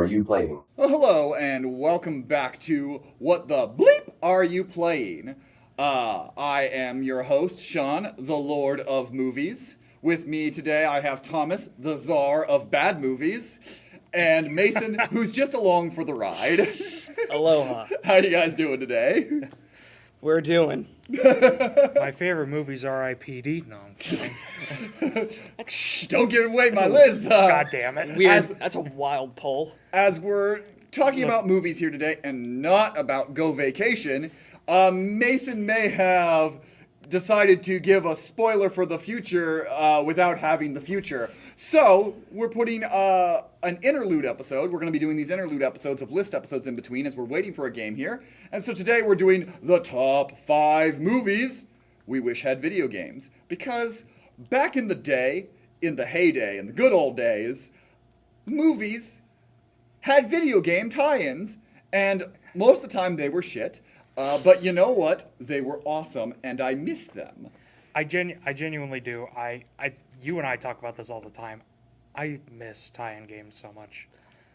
you playing? Well, hello, and welcome back to What the Bleep Are You Playing? I am your host, Shawn, the Lord of Movies. With me today, I have Thomas, the Czar of Bad Movies, and Mason, who's just along for the ride. Aloha. How you guys doing today? We're doing. My favorite movie's R.I.P.D. No, I'm kidding. Shh, don't give away my list. God damn it. Weird. That's a wild poll. As we're talking about movies here today and not about Go Vacation, Mason may have decided to give a spoiler for the future without having the future. So we're putting an interlude episode. We're going to be doing these interlude episodes of list episodes in between as we're waiting for a game here. And so today we're doing the top 5 movies we wish had video games. Because back in the day, in the heyday, in the good old days, movies had video game tie-ins, and most of the time they were shit. But you know what? They were awesome, and I miss them. I genuinely do. You and I talk about this all the time. I miss tie-in games so much.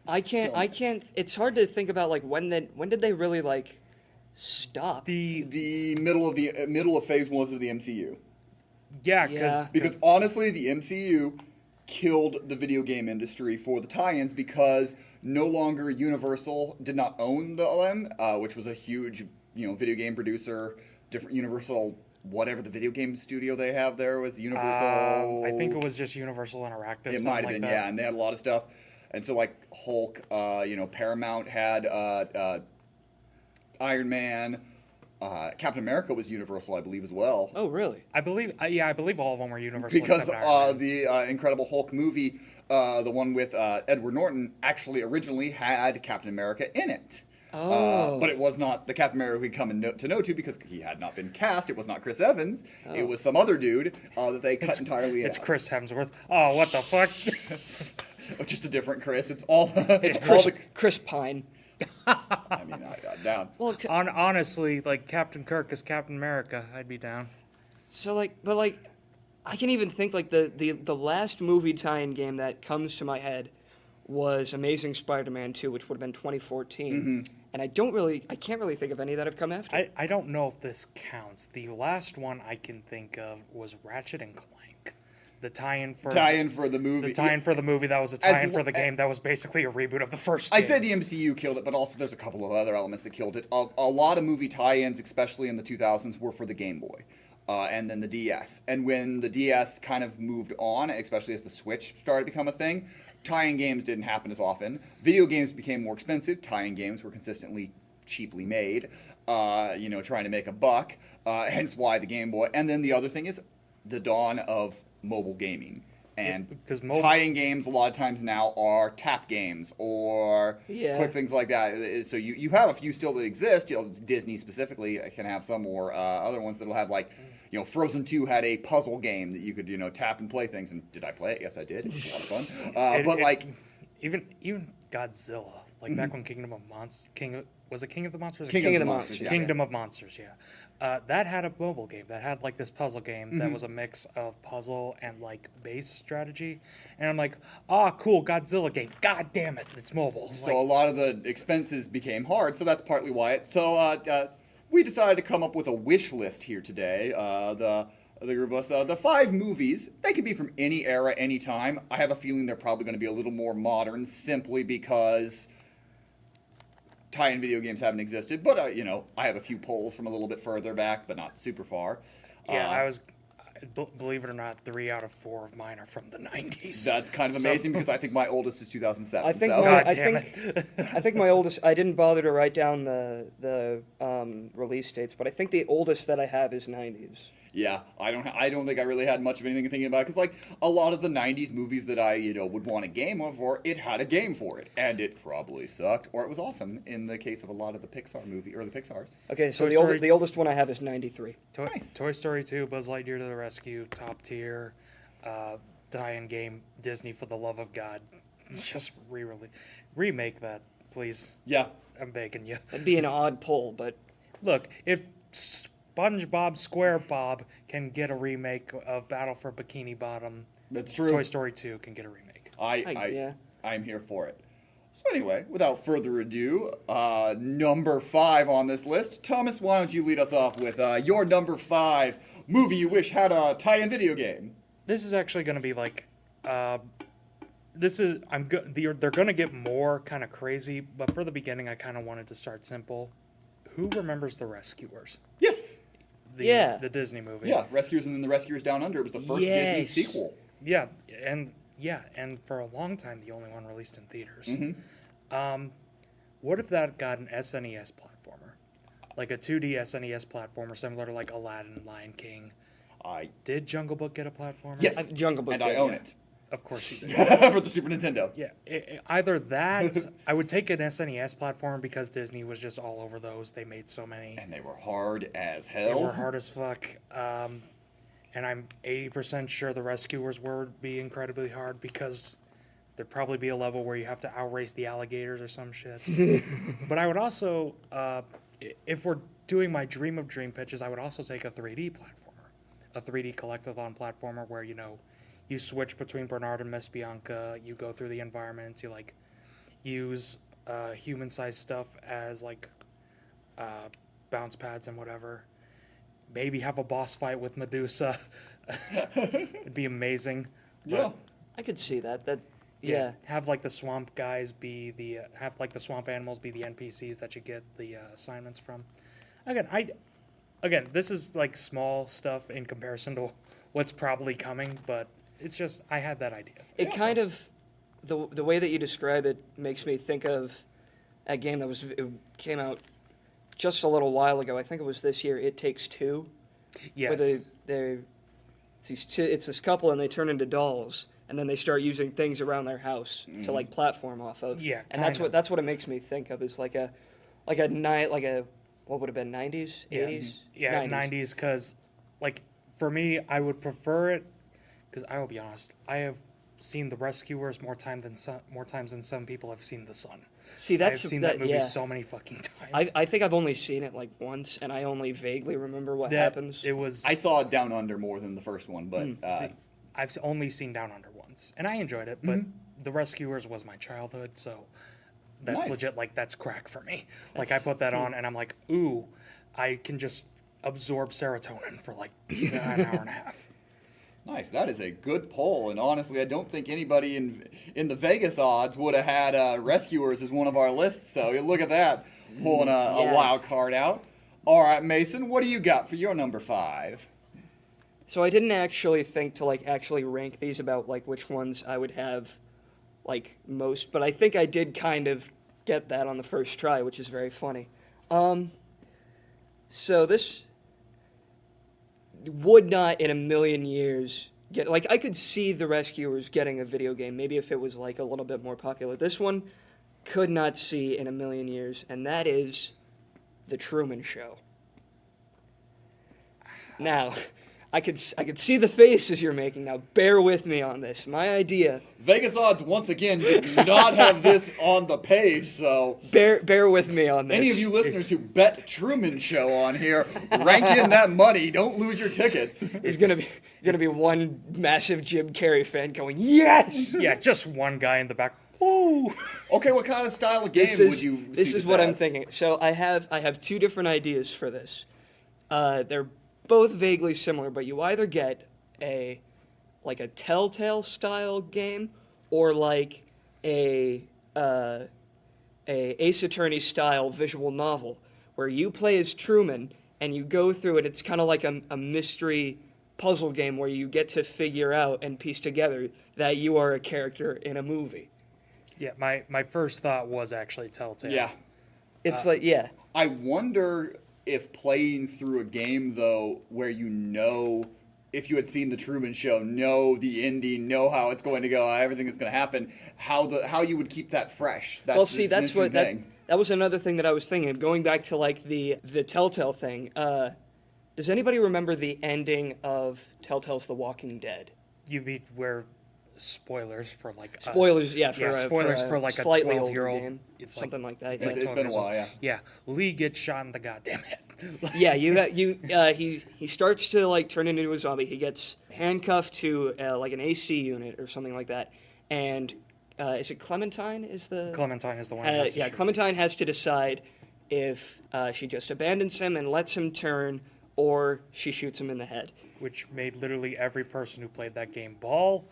I can't. It's hard to think about like when did they really like stop? The middle of phase 1 of the MCU. Yeah, Because honestly, the MCU killed the video game industry for the tie-ins because no longer Universal did not own the LM, which was a huge, video game producer. Different Universal, whatever the video game studio they have there was Universal. I think it was just Universal Interactive. It might have been, yeah, and they had a lot of stuff. And so like Hulk, Paramount had Iron Man. Captain America was Universal, I believe, as well. Oh, really? I believe all of them were Universal. Because except Iron Man. the Incredible Hulk movie, the one with Edward Norton, actually originally had Captain America in it. Oh. But it was not the Captain America we'd come to know because he had not been cast. It was not Chris Evans. Oh. It was some other dude that they cut entirely out. It's Chris Hemsworth. Oh, what the fuck? Just a different Chris. It's all. It's Chris Pine. I mean, I'm down. Well, Honestly, like Captain Kirk is Captain America. I'd be down. so I can even think like the last movie tie-in game that comes to my head was Amazing Spider-Man 2, which would have been 2014. Mm-hmm. And I can't really think of any that have come after. I don't know if this counts. The last one I can think of was Ratchet and Clank. The tie-in for the movie. The tie-in for the movie that was a tie-in for the game that was basically a reboot of the first game. I said the MCU killed it, but also there's a couple of other elements that killed it. A lot of movie tie-ins, especially in the 2000s, were for the Game Boy. And then the DS. And when the DS kind of moved on, especially as the Switch started to become a thing, tie-in games didn't happen as often. Video games became more expensive. Tie-in games were consistently cheaply made, trying to make a buck. Hence why the Game Boy. And then the other thing is the dawn of mobile gaming. And because tie-in games a lot of times now are tap games or quick things like that. So you have a few still that exist. Disney specifically can have some, or other ones that'll have like, Frozen 2 had a puzzle game that you could tap and play things. And did I play it? Yes, I did. It was a lot of fun. Even Godzilla, like back when Kingdom of Monsters, King of the Monsters? King of the Monsters, yeah. Kingdom of Monsters, yeah. That had a mobile game that had like this puzzle game that was a mix of puzzle and like base strategy, and I'm like, cool, Godzilla game. God damn it, it's mobile. So a lot of the expenses became hard. So that's partly why we decided to come up with a wish list here today. The group of us, the 5 movies. They could be from any era, any time. I have a feeling they're probably going to be a little more modern, simply because tie-in video games haven't existed, but I have a few polls from a little bit further back, but not super far. Yeah, believe it or not, 3 out of 4 of mine are from the 90s. That's kind of amazing because I think my oldest is 2007. I think my oldest. I didn't bother to write down the release dates, but I think the oldest that I have is 90s. Yeah, I don't think I really had much of anything thinking about it, because like a lot of the 90s movies that I would want a game for, it had a game for it, and it probably sucked or it was awesome in the case of a lot of the Pixar movie or the Pixars. Okay, so the oldest one I have is 93. Nice. Toy Story 2, Buzz Lightyear to the Rescue, top tier, tie-in game, Disney for the love of God. Just remake that, please. Yeah, I'm begging you. That'd be an odd pull, but look, if SpongeBob SquareBob can get a remake of Battle for Bikini Bottom, that's true. Toy Story 2 can get a remake. I'm here for it. So anyway, without further ado, number 5 on this list. Thomas, why don't you lead us off with your number 5 movie you wish had a tie-in video game? This is actually going to be like, they're going to get more kind of crazy, but for the beginning, I kind of wanted to start simple. Who remembers The Rescuers? Yes. The Disney movie. Yeah, Rescuers and then The Rescuers Down Under. It was the first Disney sequel. Yeah, and for a long time, the only one released in theaters. Mm-hmm. What if that got an SNES platformer? Like a 2D SNES platformer, similar to like Aladdin, Lion King. Did Jungle Book get a platformer? Yes, Jungle Book and I own it. Of course you did. For the Super Nintendo. Yeah, either that, I would take an SNES platformer because Disney was just all over those. They made so many. And they were hard as They hell. were hard as fuck. And I'm 80% sure The Rescuers would be incredibly hard because there'd probably be a level where you have to outrace the alligators or some shit. But I would also, if we're doing my dream of dream pitches, I would also take a 3D platformer. A 3D collectathon platformer where, you switch between Bernard and Miss Bianca, you go through the environments, you, use human-sized stuff as, bounce pads and whatever. Maybe have a boss fight with Medusa. It'd be amazing. Yeah. I could see that. Have the swamp guys be the the swamp animals be the NPCs that you get the assignments from. Again, this is small stuff in comparison to what's probably coming, but it's just I had that idea. It kind of the way that you describe it makes me think of a game it came out just a little while ago. I think it was this year. It Takes Two. Yes. Where it's this couple and they turn into dolls and then they start using things around their house to platform off of. Yeah. And that's what it makes me think of is what would have been 90s, 80s? Yeah, 90s because for me I would prefer it because I will be honest, I have seen The Rescuers more times than some people have seen The Sun. See, I've seen that movie so many fucking times. I think I've only seen it once, and I only vaguely remember what happens. I saw it Down Under more than the first one, but I've only seen Down Under once, and I enjoyed it. But The Rescuers was my childhood, so that's legit. That's crack for me. I put that on, and I'm like, ooh, I can just absorb serotonin for an hour and a half. Nice. That is a good poll, and honestly, I don't think anybody in the Vegas odds would have had Rescuers as one of our lists. So you look at that, pulling a wild card out. All right, Mason, what do you got for your number 5? So I didn't actually think to actually rank these about which ones I would have most, but I think I did kind of get that on the first try, which is very funny. So this would not in a million years get I could see The Rescuers getting a video game, maybe if it was a little bit more popular. This one could not see in a million years, and that is The Truman Show. Now, I could see the faces you're making. Now, bear with me on this. My idea. Vegas odds once again did not have this on the page, so bear with me on this. Any of you listeners who bet Truman Show on here, rank in that money. Don't lose your tickets. There's gonna be one massive Jim Carrey fan going, yes. Yeah, just one guy in the back. Ooh. Okay, what kind of style of game would you? This is what I'm thinking. So I have 2 different ideas for this. They're both vaguely similar, but you either get a Telltale style game or a Ace Attorney style visual novel where you play as Truman and you go through it. It's kind of like a mystery puzzle game where you get to figure out and piece together that you are a character in a movie. Yeah, my first thought was actually Telltale. Yeah. It's I wonder if playing through a game, though, where if you had seen The Truman Show, know the ending, know how it's going to go, everything that's going to happen, how you would keep that fresh. That was another thing that I was thinking. Going back to the Telltale thing, does anybody remember the ending of Telltale's The Walking Dead? You mean where spoilers for spoilers, for a slightly 12-year-old game, it's something like that. It's been a while, yeah. Yeah, Lee gets shot in the goddamn head. Yeah, he starts to turn into a zombie. He gets handcuffed to an AC unit or something like that, and is it Clementine? Is the Clementine is the one. Who has to yeah, shoot. Clementine has to decide if she just abandons him and lets him turn, or she shoots him in the head. Which made literally every person who played that game bawl.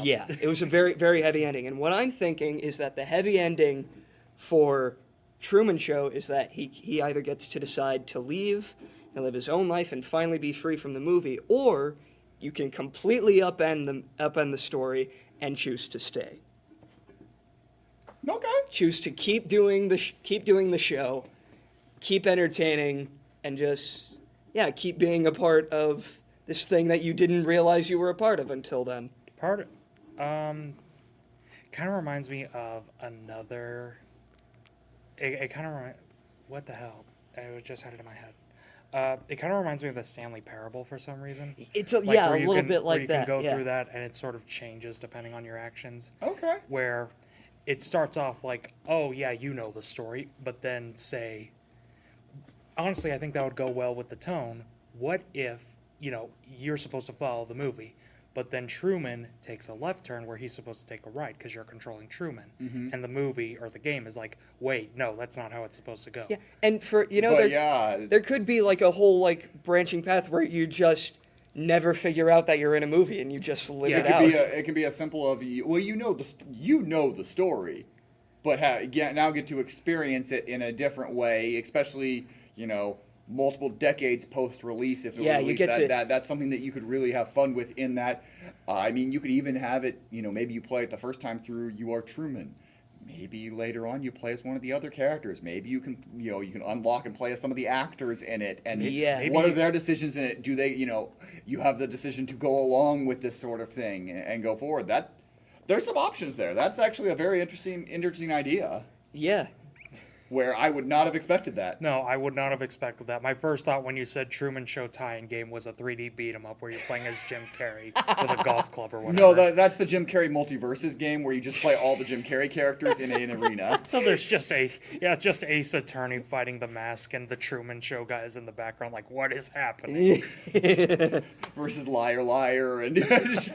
Yeah, it was a very, very heavy ending. And what I'm thinking is that the heavy ending for Truman Show is that he either gets to decide to leave and live his own life and finally be free from the movie, or you can completely upend the story and choose to stay. Okay. Choose to keep doing the show, keep entertaining, and just keep being a part of this thing that you didn't realize you were a part of until then. Kind of reminds me of another. It kind of what the hell? I just had it in my head. It kind of reminds me of the Stanley Parable for some reason. It's where a you little can- bit where like you that. can go Yeah. through that, and it sort of changes depending on your actions. Okay. Where it starts off like, oh yeah, you know the story, but then say, honestly, I think that would go well with the tone. What if, you're supposed to follow the movie, but then Truman takes a left turn where he's supposed to take a right because you're controlling Truman, and the movie or the game is like, wait, no, that's not how it's supposed to go. Yeah, and for But there could be like a whole like branching path where you just never figure out that you're in a movie and you just live Yeah, it it out. could be it can be as simple of well, you know the story, but now get to experience it in a different way, especially multiple decades post release. If it Yeah, were you released, get that's something that you could really have fun with. In that, I mean, you could even have it. Maybe you play it the first time through. You are Truman. Maybe later on you play as one of the other characters. Maybe you can you can unlock and play as some of the actors in it. And Yeah. what are their decisions in it? Do they you have the decision to go along with this sort of thing and go forward? There's some options there. That's actually a very interesting idea Yeah. where I would not have expected that. No, I would not have expected that. My first thought when you said Truman Show tie-in game was a 3D beat 'em up where you're playing as Jim Carrey with a golf club or whatever. No, that's the Jim Carrey Multiverses game where you just play all the Jim Carrey characters in an arena. So there's just Ace Attorney fighting the Mask and the Truman Show guys in the background. Like, what is happening? Versus Liar Liar and It's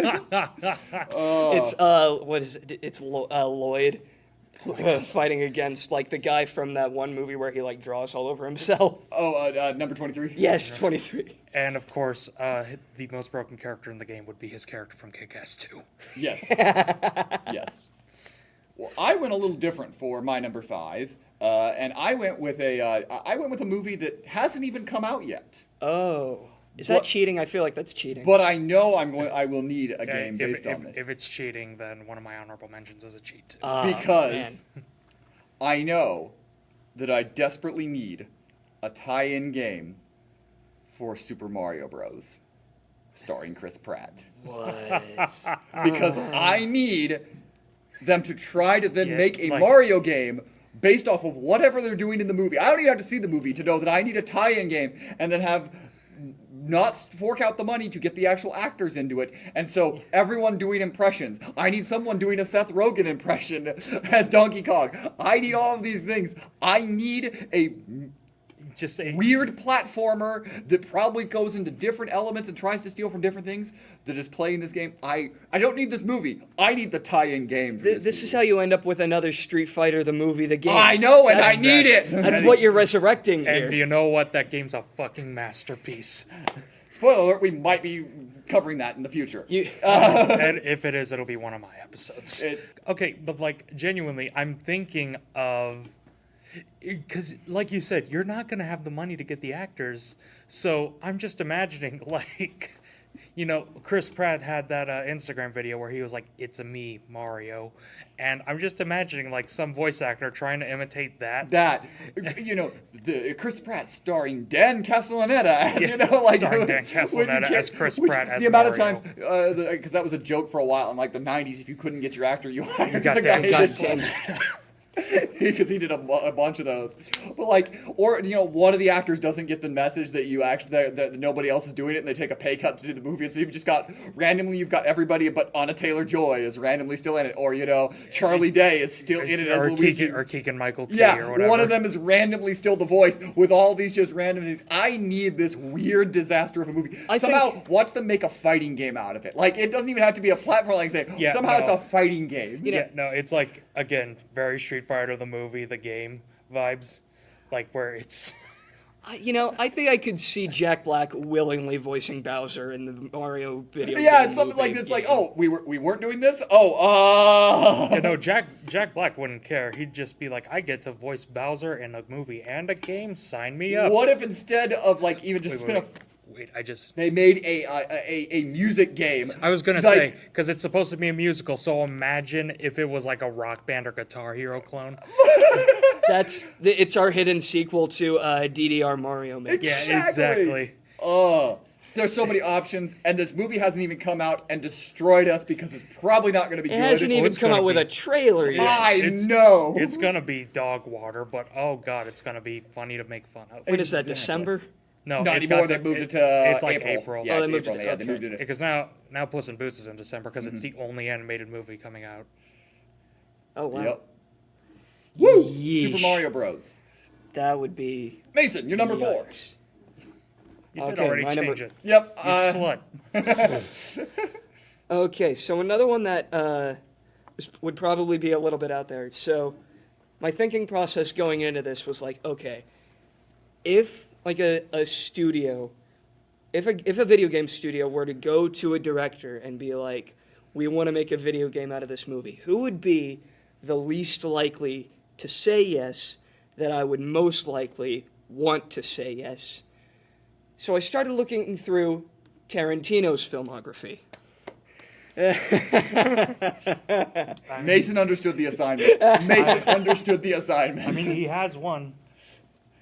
what is it? It's Lloyd fighting against like the guy from that one movie where he like draws all over himself. number 23. Yes, 23. And of course, the most broken character in the game would be his character from Kick-Ass 2. Yes. Yes. Well, I went a little different for my number 5, and I went with a movie that hasn't even come out yet. Oh, is that What- cheating? I feel like that's cheating. But I know I will need a game based on this. If it's cheating, then one of my honorable mentions is a cheat too. Because man. I know that I desperately need a tie-in game for Super Mario Bros. Starring Chris Pratt. What? Because I need them to try to then Yeah, make a like- Mario game based off of whatever they're doing in the movie. I don't even have to see the movie to know that I need a tie-in game and then have not fork out the money to get the actual actors into it. And so everyone doing impressions. I need someone doing a Seth Rogen impression as Donkey Kong. I need all of these things. I need a Just a weird platformer that probably goes into different elements and tries to steal from different things that is playing this game. I don't need this movie. I need the tie-in game for This is how you end up with another Street Fighter, the movie, the game. I know, and I That's- need it. That's what you're resurrecting here. And you know what? That game's a fucking masterpiece. Spoiler alert, we might be covering that in the future. And if it is, it'll be one of my episodes. Okay, but like genuinely, I'm thinking of because, like you said, you're not gonna have the money to get the actors. So I'm just imagining like. Chris Pratt had that Instagram video where he was like, "It's a me, Mario," and I'm just imagining like some voice actor trying to imitate that. The Chris Pratt starring Dan Castellaneta as starring Dan Castellaneta as Chris Pratt as the amount Mario. of times because that was a joke for a while in like the 90s. If you couldn't get your actor, you hired got the guy. Dan who- Castellaneta. because he did a bunch of those. But like, or one of the actors doesn't get the message that you actually that nobody else is doing it, and they take a pay cut to do the movie, and so you've got everybody, but Anna Taylor-Joy is randomly still in it, or Charlie Day is still in it as Luigi, or Keegan-Michael Key, yeah, or whatever. one of them is randomly still the voice with all these just random things. I need this weird disaster of a movie. Somehow watch them make a fighting game out of it. Like, it doesn't even have to be a platform. Like say, it's a fighting game. It's like, again, very Street Fighter the movie, the game vibes, like where it's. I think I could see Jack Black willingly voicing Bowser in the Mario video. Yeah, it's something like this. Like, oh, we weren't doing this. Oh, Jack Black wouldn't care. He'd just be like, I get to voice Bowser in a movie and a game. Sign me up. What if instead of like even just they made a music game? I was gonna say, because it's supposed to be a musical, so imagine if it was like a Rock Band or Guitar Hero clone. It's our hidden sequel to DDR Mario Mix. Yeah, exactly. Oh, there's so many options, and this movie hasn't even come out and destroyed us because it's probably not going to be good. It hasn't even come out with a trailer yet. I know. It's going to be dog water, but oh god, it's going to be funny to make fun of. When is that, December? No, not anymore. They moved it to it's like April. Yeah, they moved April. it. They moved it. Because now Puss in Boots is in December because it's the only animated movie coming out. Oh wow. Yep. Woo! Yeesh. Super Mario Bros. That would be Mason. You're number 4. You did already change it. Yep. You slut. Okay, so another one that would probably be a little bit out there. So my thinking process going into this was like, okay, if like a studio, if a video game studio were to go to a director and be like, we want to make a video game out of this movie, who would be the least likely to say yes that I would most likely want to say yes? So I started looking through Tarantino's filmography. Mason understood the assignment. Mason understood the assignment. I mean, he has one.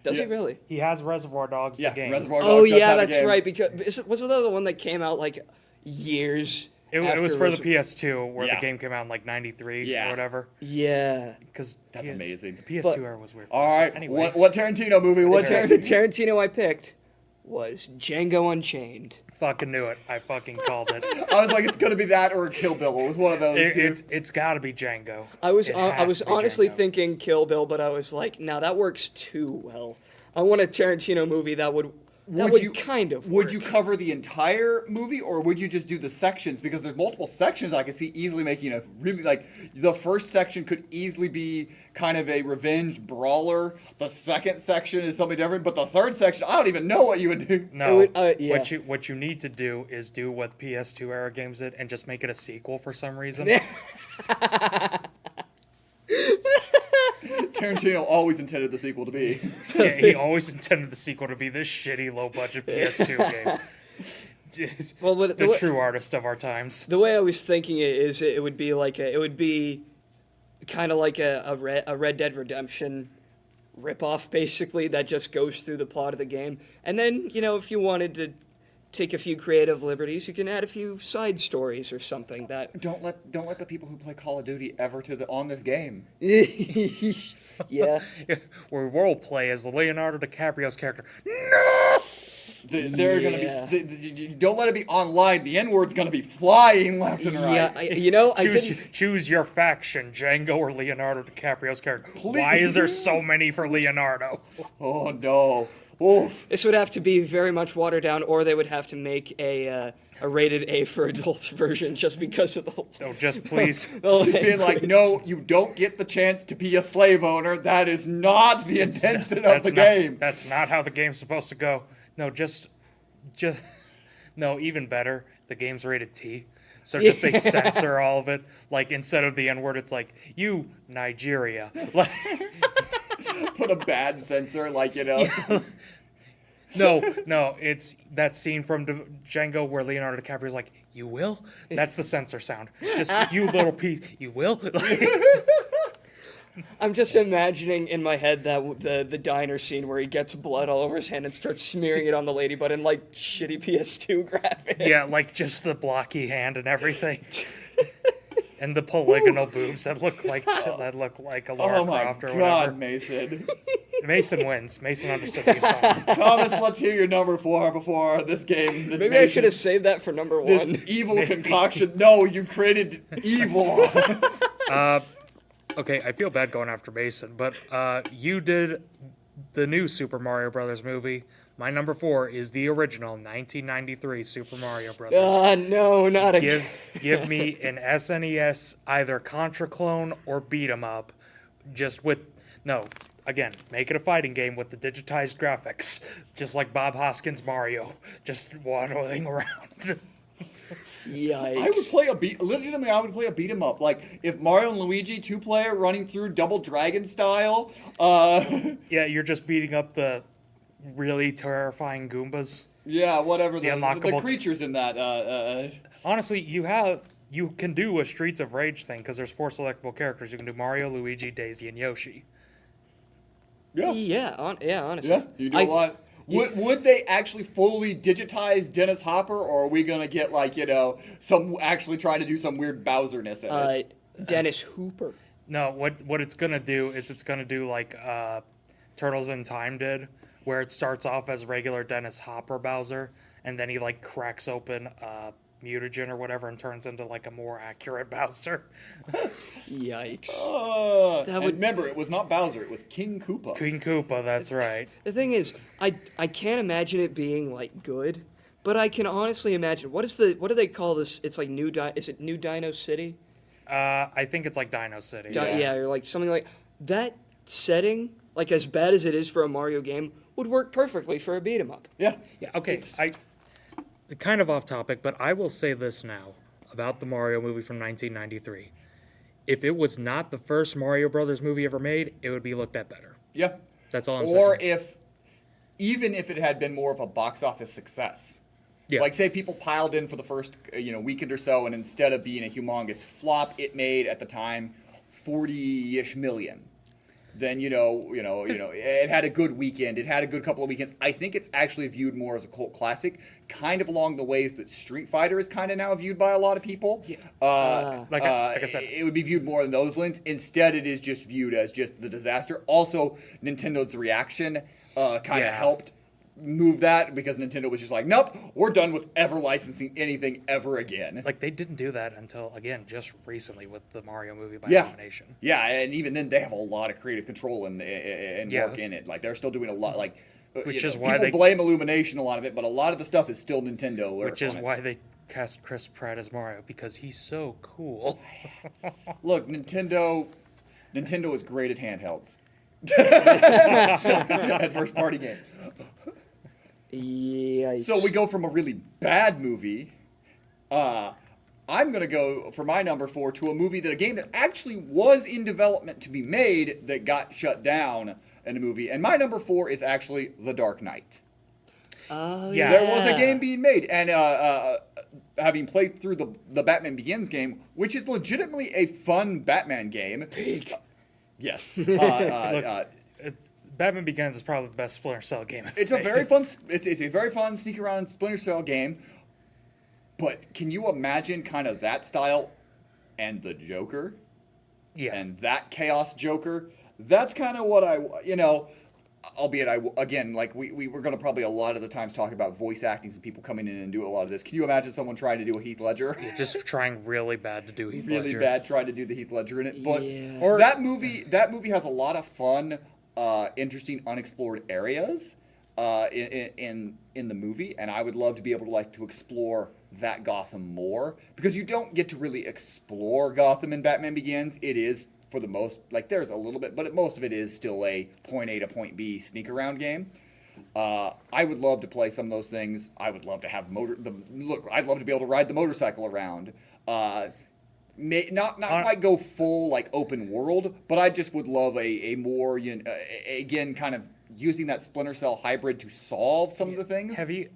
Does he really? He has Reservoir Dogs, the game. Reservoir Dogs Oh does yeah, have a that's game. right. Because wasn't that the one that came out like years? It was for the PS2, where Yeah. the game came out in like '93 Yeah. or whatever. Yeah. Because That's amazing. The PS2 era was weird. All right. Anyway, What Tarantino movie? The Tarantino I picked was Django Unchained. fucking knew it. I fucking called it. I was like, it's gonna be that or Kill Bill. It was one of those two. It's got to be Django. I was It has to be honestly Django. thinking Kill Bill, but I was like, now that works too well. I want a Tarantino movie that would kind of Would work. you cover the entire movie, or would you just do the sections? Because there's multiple sections I could see easily making a really, like, the first section could easily be kind of a revenge brawler. The second section is something different, but the third section, I don't even know what you would do. No, yeah. what you need to do is do what PS2 era games did and just make it a sequel for some reason. Tarantino always intended the sequel to be. Yeah, he always intended the sequel to be this shitty low budget PS2 game. Well, but the true artist of our times. The way I was thinking it is, it would be kind of like a Red Dead Redemption ripoff, basically, that just goes through the plot of the game. And then, if you wanted to take a few creative liberties, you can add a few side stories or something that. Don't let the people who play Call of Duty ever on this game. Yeah. Where role play as Leonardo DiCaprio's character. No! They're gonna be. Don't let it be online. The N-word's gonna be flying left and right. Yeah, choose your faction, Django or Leonardo DiCaprio's character. Why is there so many for Leonardo? Oh no. Oof. This would have to be very much watered down, or they would have to make a rated A for adults version just because of the. Oh, just please. Just being like, no, you don't get the chance to be a slave owner. That is not the intention of the game. That's not how the game's supposed to go. No, just no. Even better, the game's rated T. So just they censor all of it. Like instead of the N-word, it's like you Nigeria. Like. Put a bad censor, No, it's that scene from Django where Leonardo DiCaprio's like, "You will." That's the censor sound. Just you little piece. You will. I'm just imagining in my head that the diner scene where he gets blood all over his hand and starts smearing it on the lady, but in like shitty PS2 graphics. Yeah, like just the blocky hand and everything. And the polygonal boobs that look like a Lara Oh my Croft or God, whatever. Mason. Mason wins. Mason understood the assignment. Thomas, let's hear your number 4 before this game. Maybe I should have saved that for number this one. evil concoction. No, you created evil. Okay, I feel bad going after Mason, but you did the new Super Mario Brothers movie. My number 4 is the original 1993 Super Mario Brothers. No, not again. Give me an SNES either Contra clone or beat 'em up, just with again, make it a fighting game with the digitized graphics, just like Bob Hoskins' Mario, just waddling around. Yikes. I would play legitimately, I would play a beat 'em up. Like, if Mario and Luigi 2-player running through Double Dragon style, Yeah, you're just beating up the really terrifying Goombas. yeah, whatever the unlockable- creatures in that, Honestly, you can do a Streets of Rage thing because there's 4 selectable characters. You can do Mario, Luigi, Daisy, and Yoshi. Yeah, honestly. Yeah, you do a lot. Would they actually fully digitize Dennis Hopper, or are we gonna get some actually trying to do some weird Bowser-ness in it? Dennis Hooper. No, what it's gonna do is it's gonna do like Turtles in Time did, where it starts off as regular Dennis Hopper Bowser, and then he like cracks open mutagen or whatever and turns into like a more accurate Bowser. Yikes. And remember, it was not Bowser; it was King Koopa. King Koopa, that's right. The thing is, I can't imagine it being like good, but I can honestly imagine what do they call this? It's like is it New Dino City? I think it's like Dino City. Yeah, or like something like that setting. Like as bad as it is for a Mario game, would work perfectly for a beat 'em up. Yeah. Yeah, okay. Kind of off topic, but I will say this now about the Mario movie from 1993. If it was not the first Mario Brothers movie ever made, it would be looked at better. Yeah. That's all I'm saying. Or even if it had been more of a box office success. Yeah. Like, say people piled in for the first weekend or so, and instead of being a humongous flop, it made at the time 40-ish million. Then it had a good weekend. It had a good couple of weekends. I think it's actually viewed more as a cult classic, kind of along the ways that Street Fighter is kind of now viewed by a lot of people. Yeah. Like I said, it would be viewed more in those lenses. Instead, it is just viewed as just the disaster. Also, Nintendo's reaction kind of helped move that, because Nintendo was just like, nope, we're done with ever licensing anything ever again. like they didn't do that until again just recently with the Mario movie by Yeah. elimination. Yeah, and even then, they have a lot of creative control and Yeah. work in it. Like, they're still doing a lot. Like, Which is why people blame Illumination a lot of it, but a lot of the stuff is still Nintendo. Which is why they cast Chris Pratt as Mario, because he's so cool. Look, Nintendo is great at handhelds. At first party games. Yikes. So we go from a really bad movie. I'm going to go for my number 4 to a movie a game that actually was in development to be made that got shut down in a movie. And my number 4 is actually The Dark Knight. Oh, Yeah. There was a game being made, and having played through the Batman Begins game, which is legitimately a fun Batman game. Big. Yes. Batman Begins is probably the best Splinter Cell game. It's a very fun. It's a very fun sneak around Splinter Cell game. But can you imagine kind of that style and the Joker? Yeah. And that Chaos Joker? That's kind of what albeit again, like we're going to probably a lot of the times talk about voice actings and people coming in and do a lot of this. Can you imagine someone trying to do a Heath Ledger? Just trying really bad to do Heath Really Ledger. bad trying to do the Heath Ledger in it. But Yeah. Or- that movie has a lot of fun, interesting, unexplored areas in the movie, and I would love to be able to explore that Gotham more, because you don't get to really explore Gotham in Batman Begins. It is, for the most, there's a little bit, but most of it is still a point A to point B sneak around game. I would love to play some of those things. I would love to have I'd love to be able to ride the motorcycle around. Not quite go full open world, but I just would love a more again kind of using that Splinter Cell hybrid to solve some of the things. Have you,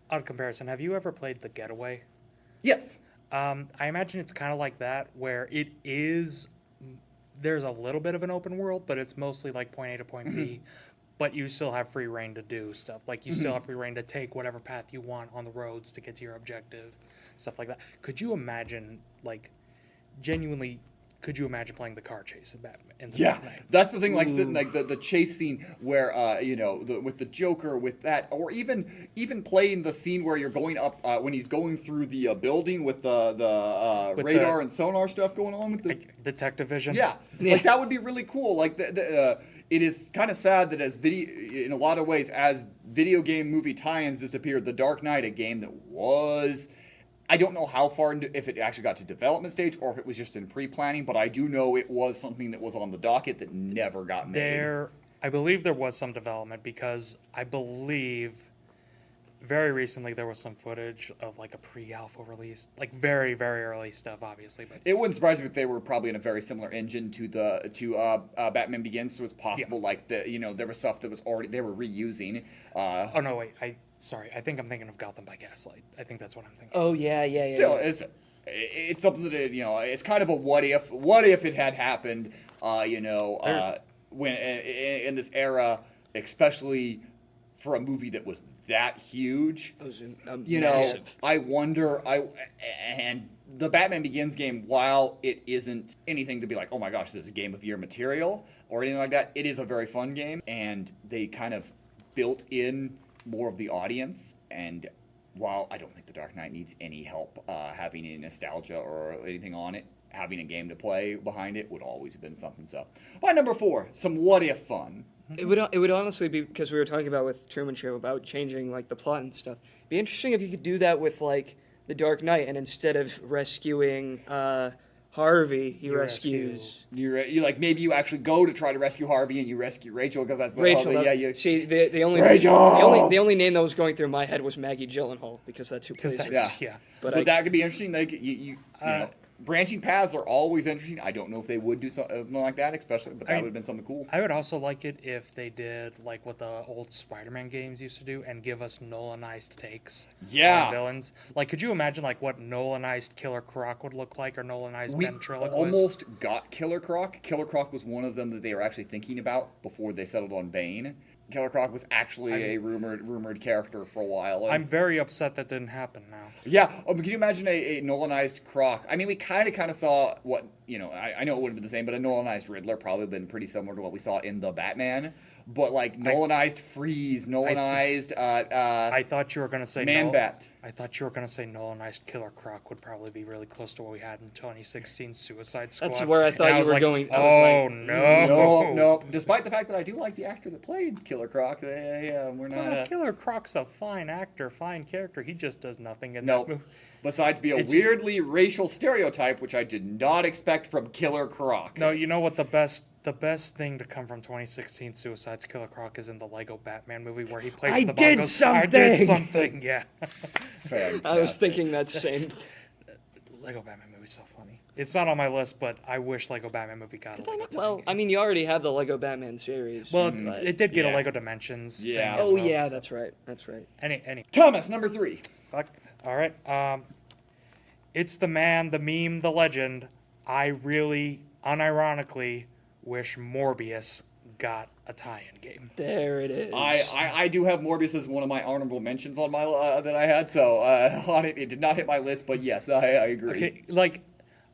on comparison, have you ever played The Getaway? Yes. I imagine it's kind of like that, where there's a little bit of an open world, but it's mostly like point A to point B, but you still have free reign to do stuff. Like, you still have free reign to take whatever path you want on the roads to get to your objective, stuff like that. Could you imagine, genuinely, could you imagine playing the car chase in Batman? In the Yeah, Dark Knight? that's the thing. Like sitting like the chase scene where with the Joker with that, or even playing the scene where you're going up when he's going through the building with the With radar the- and sonar stuff going on with the Like Detective Vision. yeah, like that would be really cool. Like it is kind of sad that in a lot of ways, as video game movie tie-ins disappeared, The Dark Knight, a game that was. I don't know how far into, if it actually got to development stage or if it was just in pre-planning, but I do know it was something that was on the docket that never got made. I believe there was some development because I believe very recently there was some footage of like a pre-alpha release, like very very early stuff, obviously. But It wouldn't surprise me if they were probably in a very similar engine to Batman Begins, so it's possible like there was stuff that was already they were reusing. oh no, wait, I think I'm thinking of Gotham by Gaslight. I think that's what I'm thinking. Oh yeah. Still, it's something that it's kind of a what if it had happened, when in this era, especially for a movie that was that huge. It was Massive. I wonder. And the Batman Begins game, while it isn't anything to be like, oh my gosh, this is a game of year material or anything like that, it is a very fun game, and they kind of built in more of the audience. And while I don't think The Dark Knight needs any help having any nostalgia or anything on it, having a game to play behind it would always have been something. So, by number 4, some what if fun. It would honestly be, because we were talking about with Truman Show about changing like the plot and stuff. It'd be interesting if you could do that with like The Dark Knight, and instead of rescuing Harvey, he rescues You like maybe you actually go to try to rescue Harvey and you rescue Rachel because that's the Rachel. you See, the only Rachel! the only name that was going through my head was Maggie Gyllenhaal, because that's who plays it. yeah. But That could be interesting. Like you know, branching paths are always interesting. I don't know if they would do something like that, especially, but that would have been something cool. I would also like it if they did like what the old Spider-Man games used to do and give us Nolanized takes on villains. Like, could you imagine like what Nolanized Killer Croc would look like, or Nolanized We Ventriloquist? almost got Killer Croc. Killer Croc was one of them that they were actually thinking about before they settled on Bane. Killer Croc was actually a rumored character for a while. I'm very upset that didn't happen now. Yeah, can you imagine a Nolanized Croc? I mean, we kind of saw what, I know it wouldn't have been the same, but a Nolanized Riddler probably been pretty similar to what we saw in The Batman. But like Nolanized Freeze, Nolanized I thought you were going to say Man-Bat. I thought you were going to say Nolanized Killer Croc would probably be really close to what we had in 2016 Suicide Squad. That's where I thought you were going. Oh, no. No. Despite the fact that I do like the actor that played Killer Croc, we're not. Well, Killer Croc's a fine actor, fine character. He just does nothing in that movie. Besides be a weirdly racial stereotype, which I did not expect from Killer Croc. No, you know what the best thing to come from 2016 Suicide's Killer Croc is in the Lego Batman movie where he plays the bongos. I did something, yeah. I was thinking that same. Lego Batman movie's so funny. It's not on my list, but I wish Lego Batman movie got a Lego tie-in Well, game. I mean, you already have the Lego Batman series. Well, but- it did get a Lego Dimensions. Yeah. thing as Oh well, yeah, so- that's right. That's right. Any. Thomas, number 3. Fuck. All right. It's the man, the meme, the legend. I really, unironically, wish Morbius got a tie-in game. There it is. I do have Morbius as one of my honorable mentions on my that I had. So on it did not hit my list, but yes, I agree.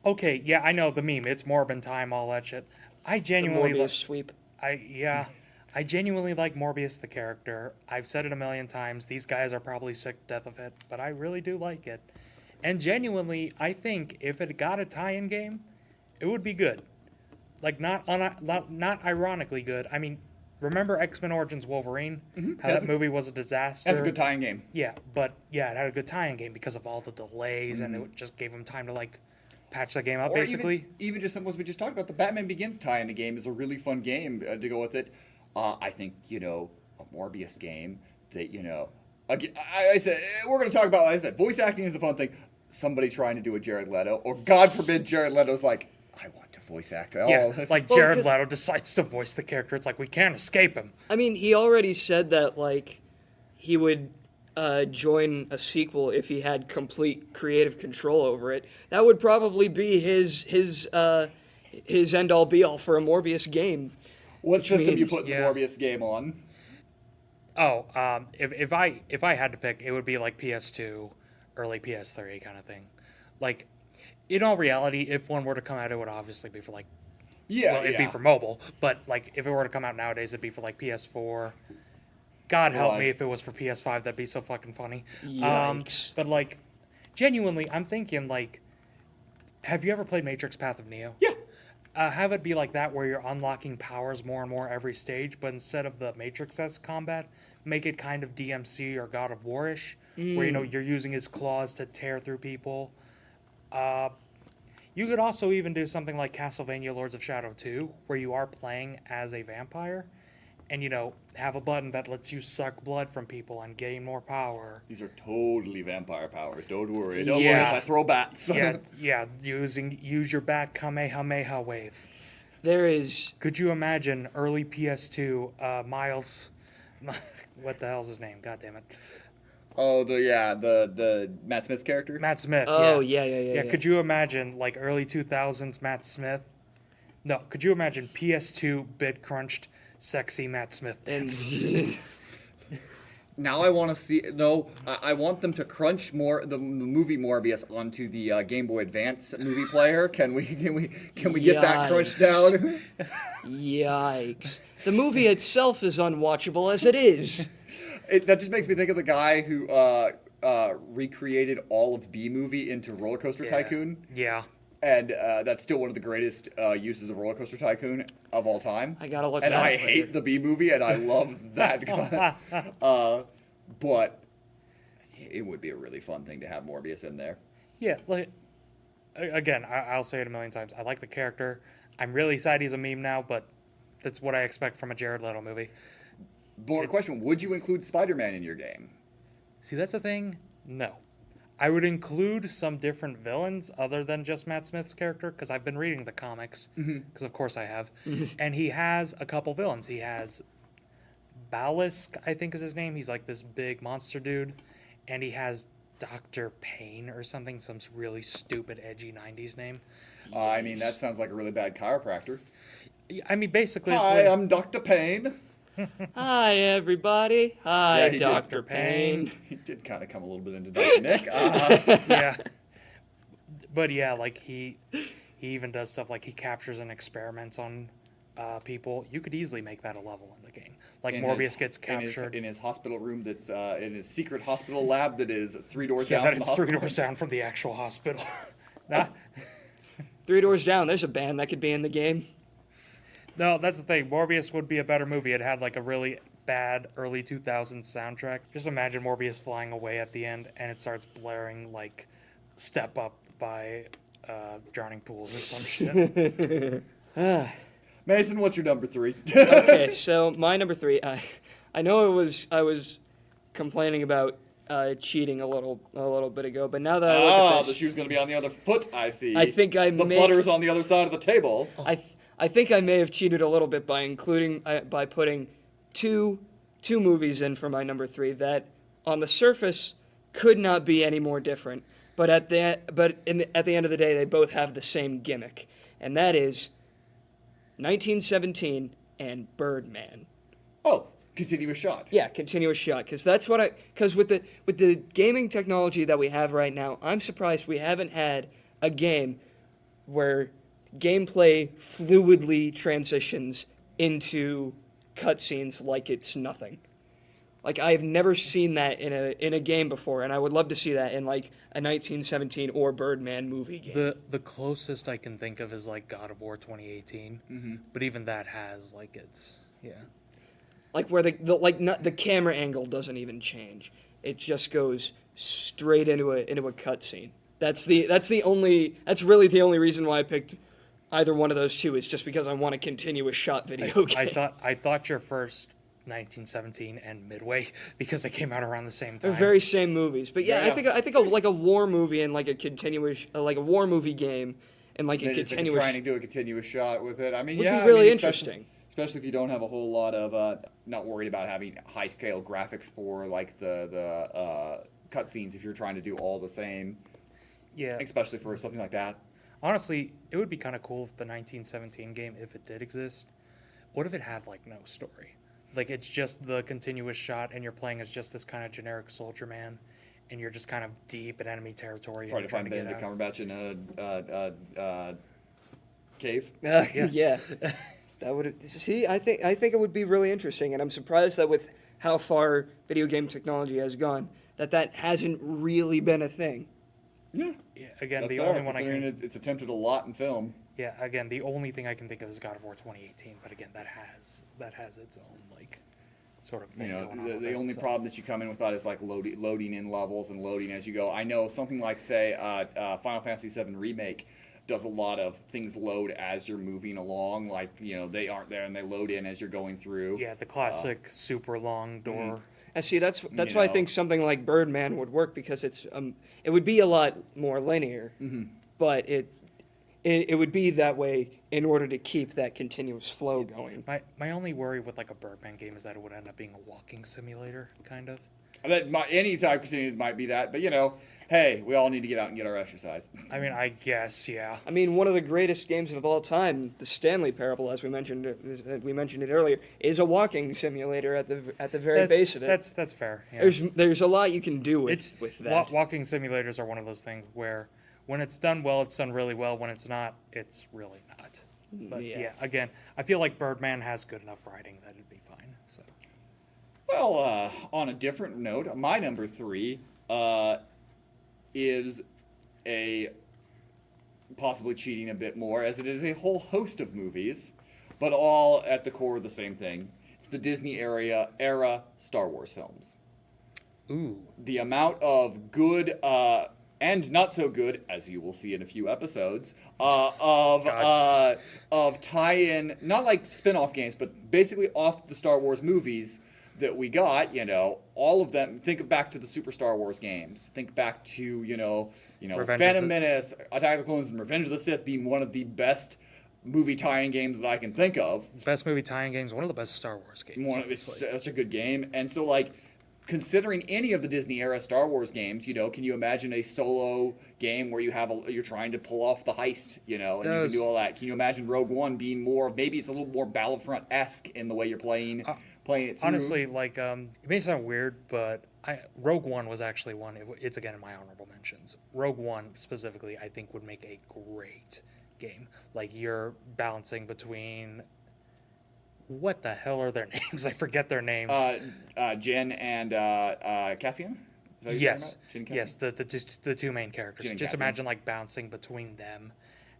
Okay, yeah, I know the meme. It's Morbin time, all that shit. I the genuinely Morbius sweep. I genuinely like Morbius the character. I've said it a million times. These guys are probably sick to death of it, but I really do like it. And genuinely, I think if it got a tie-in game, it would be good. Like, not ironically good. I mean, remember X-Men Origins Wolverine? How that movie was a disaster? That's a good tie-in game. Yeah, but yeah, it had a good tie-in game because of all the delays, and it just gave them time to, like, patch the game up, Or basically. even just something we just talked about, the Batman Begins tie-in the game is a really fun game to go with it. I think, a Morbius game that, again, I said, we're going to talk about, like I said, voice acting is the fun thing. Somebody trying to do a Jared Leto, or God forbid Jared Leto's like, I want to voice act. Yeah, like Jared Leto decides to voice the character. It's like, we can't escape him. I mean, he already said that like he would join a sequel if he had complete creative control over it. That would probably be his end all be all for a Morbius game. What system you means- put the Morbius game on? Oh, if I had to pick, it would be like PS2, early PS3 kind of thing. Like, In all reality, if one were to come out, it would obviously be for like, Yeah, well, it'd be for mobile. But like, if it were to come out nowadays, it'd be for like PS4. God help me Right. if it was for PS5. That'd be so fucking funny. Yikes. But like, genuinely, I'm thinking like, have you ever played Matrix Path of Neo? Yeah. Have it be like that where you're unlocking powers more and more every stage, but instead of the Matrix-esque combat, make it kind of DMC or God of War-ish, where you're using his claws to tear through people. You could also even do something like Castlevania Lords of Shadow 2, where you are playing as a vampire, and have a button that lets you suck blood from people and gain more power. These are totally vampire powers. Don't worry. Don't worry Yeah. if I throw bats. Yeah, use your bat Kamehameha wave. There is. Could you imagine early PS2 Miles? What the hell's his name? God damn it, Oh, the Matt Smith's character? Matt Smith. Oh, yeah. yeah. Could you imagine like early 2000s Matt Smith? No, could you imagine PS2 bit crunched sexy Matt Smith dance? And Now I want to see. No, I want them to crunch the movie Morbius onto the Game Boy Advance movie player. Can we get that crunched down? yikes. The movie itself is unwatchable as it is. That just makes me think of the guy who recreated all of B Movie into Roller Coaster Tycoon, Yeah. and that's still one of the greatest uses of Roller Coaster Tycoon of all time. I gotta look And that I up later. hate the B Movie, and I love that guy. But it would be a really fun thing to have Morbius in there. Yeah, like again, I'll say it a million times. I like the character. I'm really sad he's a meme now, but that's what I expect from a Jared Leto movie. More question: would you include Spider-Man in your game? See, that's the thing. No, I would include some different villains other than just Matt Smith's character because I've been reading the comics. Because of course I have, and he has a couple villains. He has Balisk, I think is his name. He's like this big monster dude, and he has Dr. Payne or something, some really stupid, edgy '90s name. I mean, that sounds like a really bad chiropractor. I mean, basically, it's Hi, what, I'm Dr. Payne. Hi, everybody. Hi, Yeah, he did. Dr. Payne. He did kind of come a little bit into Dr. Nick. yeah. But yeah, like he even does stuff like he captures and experiments on people. You could easily make that a level in the game. Like Morbius gets captured. in his hospital room that's in his secret hospital lab that is 3 doors Yeah, down that from is the hospital. 3 doors down from the actual hospital. Nah. 3 doors down, there's a band that could be in the game. No, that's the thing. Morbius would be a better movie. It had like a really bad early 2000s soundtrack. Just imagine Morbius flying away at the end and it starts blaring like Step Up by Drowning Pools or some shit. Mason, what's your number 3? Okay, so my number 3, I know I was complaining about cheating a little bit ago, but now that I look at the this, shoe's going to be on the other foot, I see. I think I the may- butter's on the other side of the table. I think I may have cheated a little bit by by putting two movies in for my number 3 that on the surface could not be any more different, but at the end of the day they both have the same gimmick, and that is 1917 and Birdman. Oh, continuous shot. Yeah, continuous shot, because with the gaming technology that we have right now, I'm surprised we haven't had a game where gameplay fluidly transitions into cutscenes like it's nothing. Like I've never seen that in a game before, and I would love to see that in like a 1917 or Birdman movie game. The closest I can think of is like God of War 2018, but even that has like Like where the camera angle doesn't even change. It just goes straight into a cutscene. That's really the only reason why I picked either one of those two. Is just because I want a continuous shot video game. I thought your first 1917 and Midway because they came out around the same They're time. very same movies, but yeah, Yeah. I think like a war movie and like a continuous like a war movie game and like a They're just continuous trying to do a continuous shot with it. I mean, would yeah, be really I mean, interesting. Especially if you don't have a whole lot of not worried about having high scale graphics for like the cutscenes if you're trying to do all the same. Yeah. Especially for something like that. Honestly, it would be kind of cool if the 1917 game, if it did exist, what if it had like no story? Like it's just the continuous shot and you're playing as just this kind of generic soldier man and you're just kind of deep in enemy territory. Try and to you're find trying to get Benedict out. Cumberbatch in a cave. Yes. Yeah, that would see. I think it would be really interesting, and I'm surprised that with how far video game technology has gone, that hasn't really been a thing. Yeah, Yeah, again, that's the fair, only one I considering can. it's attempted a lot in film. Yeah, again, the only thing I can think of is God of War 2018. But again, that has its own like sort of thing You know, going on. the, with the it, only so. problem that you come in with that is like loading in levels and loading as you go. I know something like, say, Final Fantasy VII Remake does a lot of things load as you're moving along. Like, you know, they aren't there and they load in as you're going through. Yeah, the classic super long door. And see, that's You why I know. think something like Birdman would work because it would be a lot more linear, but it would be that way in order to keep that continuous flow going. My only worry with like a Birdman game is that it would end up being a walking simulator, kind of. Any type of thing might be that, but you know, hey, we all need to get out and get our exercise. I mean, I guess, yeah. I mean, one of the greatest games of all time, the Stanley Parable, as we mentioned it earlier, is a walking simulator at the very base of it. That's fair. Yeah. There's a lot you can do with that. Walking simulators are one of those things where when it's done well, it's done really well. When it's not, it's really not. But Yeah. yeah, again, I feel like Birdman has good enough writing that it'd be fine. So Well, on a different note, my number 3 is a possibly cheating a bit more, as it is a whole host of movies, but all at the core of the same thing. It's the Disney era Star Wars films. ooh, The amount of good and not so good, as you will see in a few episodes, of tie-in, not like spin-off games, but basically off the Star Wars movies that we got. You know, all of them. Think back to the Super Star Wars games. Think back to Revenge of Phantom the- Menace, Attack of the Clones, and Revenge of the Sith being one of the best movie tie-in games that I can think of. best movie tie-in games, one of the best Star Wars games. It's honestly. such a good game, and so like considering any of the Disney era Star Wars games, you know, can you imagine a solo game where you're trying to pull off the heist, you know, and you can do all that? Can you imagine Rogue One being more, maybe it's a little more Battlefront-esque in the way you're playing it through? Honestly, like it may sound weird, but Rogue One was actually one. It's again in my honorable mentions. Rogue One specifically, I think would make a great game. Like you're balancing between what the hell are their names? I forget their names. Jen and Cassian. Is that what you're Yes, talking about? Jen and yes, the two main characters. Jin and Just Cassian. imagine like bouncing between them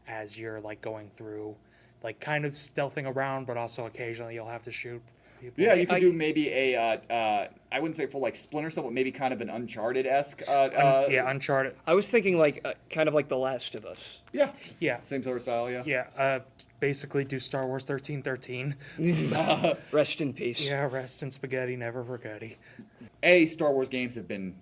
as you're like going through, like kind of stealthing around, but also occasionally you'll have to shoot people. Yeah, you could do maybe I wouldn't say full like Splinter Cell, but maybe kind of an Uncharted-esque. Yeah, Uncharted. I was thinking kind of like The Last of Us. Yeah. Yeah, Same sort of style, yeah. yeah. Basically, do Star Wars 1313. Rest in peace. Yeah, rest in spaghetti, never forgetty. Star Wars games have been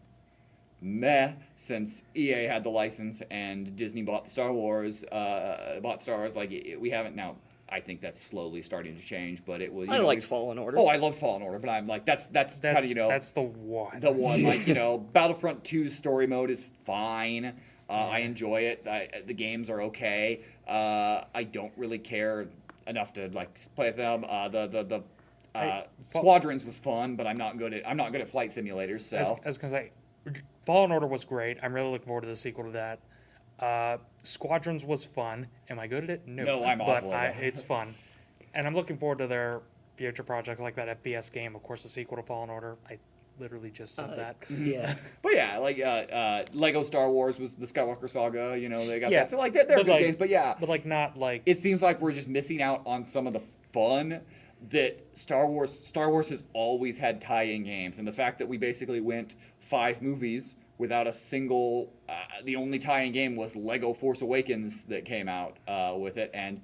meh since EA had the license and Disney bought the Star Wars, bought Star Wars. Like, we haven't now. I think that's slowly starting to change, but it was. I like Fallen Order. Oh, I love Fallen Order, but I'm like, that's kind of, That's the one. the one. Like, Battlefront 2's story mode is fine. I enjoy it. The games are okay. I don't really care enough to like play with them. The Squadrons was fun, but I'm not good at flight simulators. So I was gonna say, Fallen Order was great. I'm really looking forward to the sequel to that. Squadrons was fun. Am I good at it? No. I'm but awful at it. it's fun, and I'm looking forward to their future projects like that FPS game. Of course, the sequel to Fallen Order. I literally just said that. Yeah. But yeah, like Lego Star Wars was the Skywalker Saga. They got Yeah, that. So like they're but good like- games. But yeah, But like not like it seems like we're just missing out on some of the fun that Star Wars has always had tie-in games, and the fact that we basically went 5 movies without a single. The only tie-in game was Lego Force Awakens that came out with it, and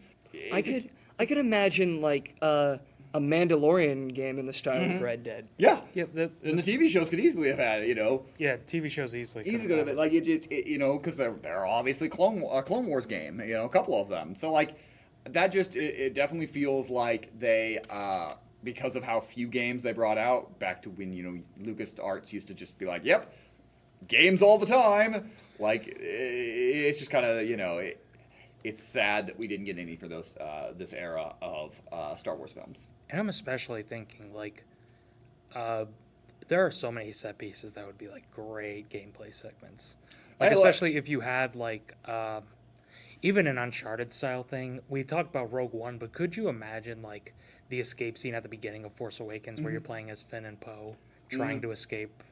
I could imagine like a Mandalorian game in the style of Red Dead. yeah. yeah, And the TV shows could easily have had it, yeah. TV shows easily. easy could've good had of it. Like it just, because they're obviously Clone Wars game, a couple of them. So like that just it definitely feels like they because of how few games they brought out back to when LucasArts used to just be like, yep, games all the time. Like it's just kind of it's sad that we didn't get any for those this era of Star Wars films. And I'm especially thinking like there are so many set pieces that would be like great gameplay segments. I Like lo- especially if you had like even an Uncharted style thing. We talked about Rogue One, but could you imagine like the escape scene at the beginning of Force Awakens where you're playing as Finn and Poe trying to escape?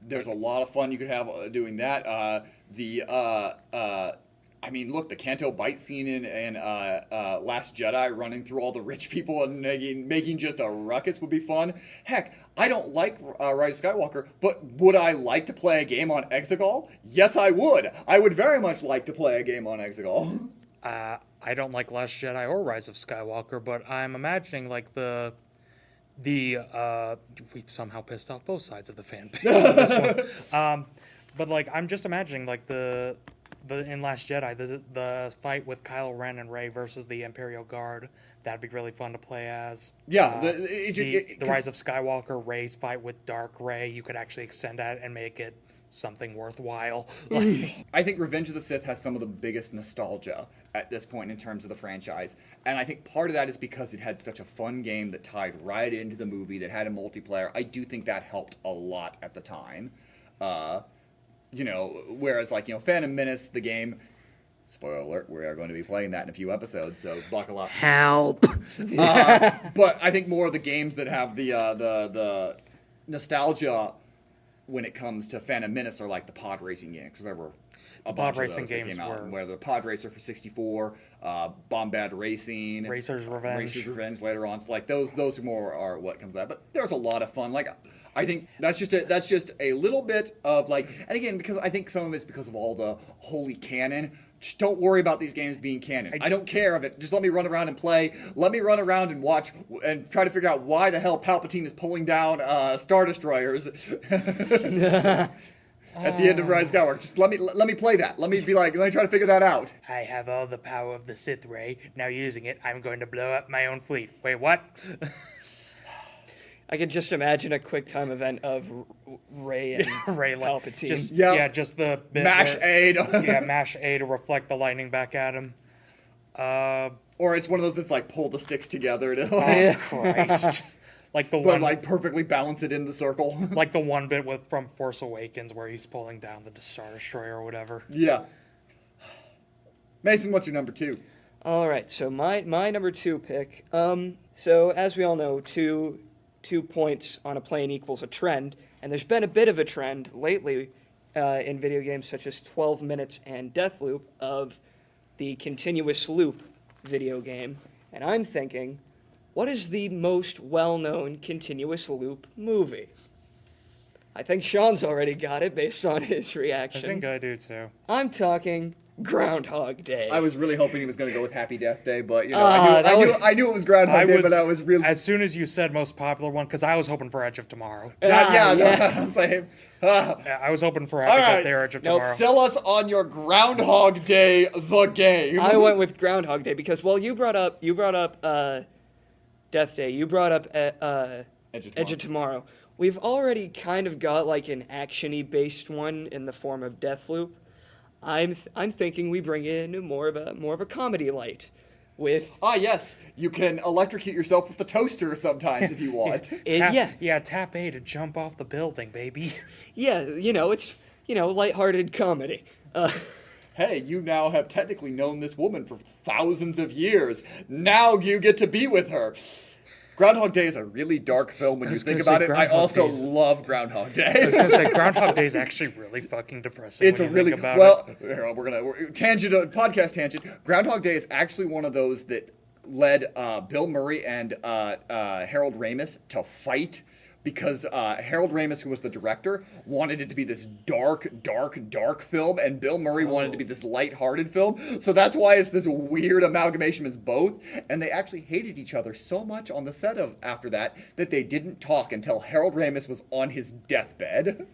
There's a lot of fun you could have doing that. I mean, look, the Canto Bight scene in Last Jedi, running through all the rich people and making just a ruckus would be fun. Heck, I don't like Rise of Skywalker, but would I like to play a game on Exegol? Yes, I would. I would very much like to play a game on Exegol. I don't like Last Jedi or Rise of Skywalker, but I'm imagining like the we've somehow pissed off both sides of the fan base on this one. But like I'm just imagining like the in Last Jedi the fight with Kylo Ren and Rey versus the Imperial Guard. That'd be really fun to play as. Yeah, The Rise of Skywalker, Rey's fight with Dark Rey. You could actually extend that and make it something worthwhile. Like, I think Revenge of the Sith has some of the biggest nostalgia at this point in terms of the franchise. And I think part of that is because it had such a fun game that tied right into the movie, that had a multiplayer. I do think that helped a lot at the time. Whereas Phantom Menace, the game, spoiler alert, we are going to be playing that in a few episodes, so buckle up. Help. But I think more of the games that have the nostalgia when it comes to Phantom Menace are like the pod racing games, because there were a bunch pod racing of those that games came out, were- where the Pod Racer for 64, Bombad Racing, Racer's Revenge. Racer's Revenge later on. So like those more are what comes out. But there's a lot of fun. Like I think that's just a little bit of like, and again, because I think some of it's because of all the holy canon. Just don't worry about these games being canon. I don't care of it. Just let me run around and play. Let me run around and watch and try to figure out why the hell Palpatine is pulling down Star Destroyers at the end of Rise of Skywalker. Just let me play that. Let me try to figure that out. I have all the power of the Sith Ray. Now using it, I'm going to blow up my own fleet. Wait, what? I could just imagine a quick time event of Rey and Ray, like, Palpatine. just Yeah. just the bit Mash where- A. yeah, mash A to reflect the lightning back at him. Or it's one of those that's like pull the sticks together to Yeah. Christ. Like the but one, like perfectly balance it in the circle. like the one bit from Force Awakens where he's pulling down the Star Destroyer or whatever. Yeah. Mason, what's your number 2? All right, so my number 2 pick. So as we all know, two points on a plane equals a trend, and there's been a bit of a trend lately in video games such as 12 Minutes and Deathloop of the continuous loop video game, and I'm thinking, what is the most well-known continuous loop movie? I think Sean's already got it based on his I reaction. think I do too. I'm talking Groundhog Day. I was really hoping he was going to go with Happy Death Day, but that I knew it was Groundhog Day, but I was really as soon as you said most popular one, because I was hoping for Edge of Tomorrow. same. I was hoping for All Happy right. Death Day or Edge of No, Tomorrow. Sell us on your Groundhog Day, the game. I went with Groundhog Day because, well, you brought up Death Day. You brought up Edge of Tomorrow. We've already kind of got like an action-y based one in the form of Deathloop. I'm thinking we bring in more of a comedy light with Yes, you can electrocute yourself with the toaster sometimes if you want. Tap A to jump off the building, baby. it's lighthearted comedy. Hey, you now have technically known this woman for thousands of years. Now you get to be with her. Groundhog Day is a really dark film when you was think gonna about say it. I Groundhog also Day's- love Groundhog I Day. was gonna say Groundhog Day is actually really fucking depressing. It's a when you really think about well. it. Here, we're podcast tangent. Groundhog Day is actually one of those that led Bill Murray and Harold Ramis to fight because Harold Ramis, who was the director, wanted it to be this dark film, and Bill Murray wanted it to be this lighthearted film. So that's why it's this weird amalgamation as both. And they actually hated each other so much on the set of after that they didn't talk until Harold Ramis was on his deathbed.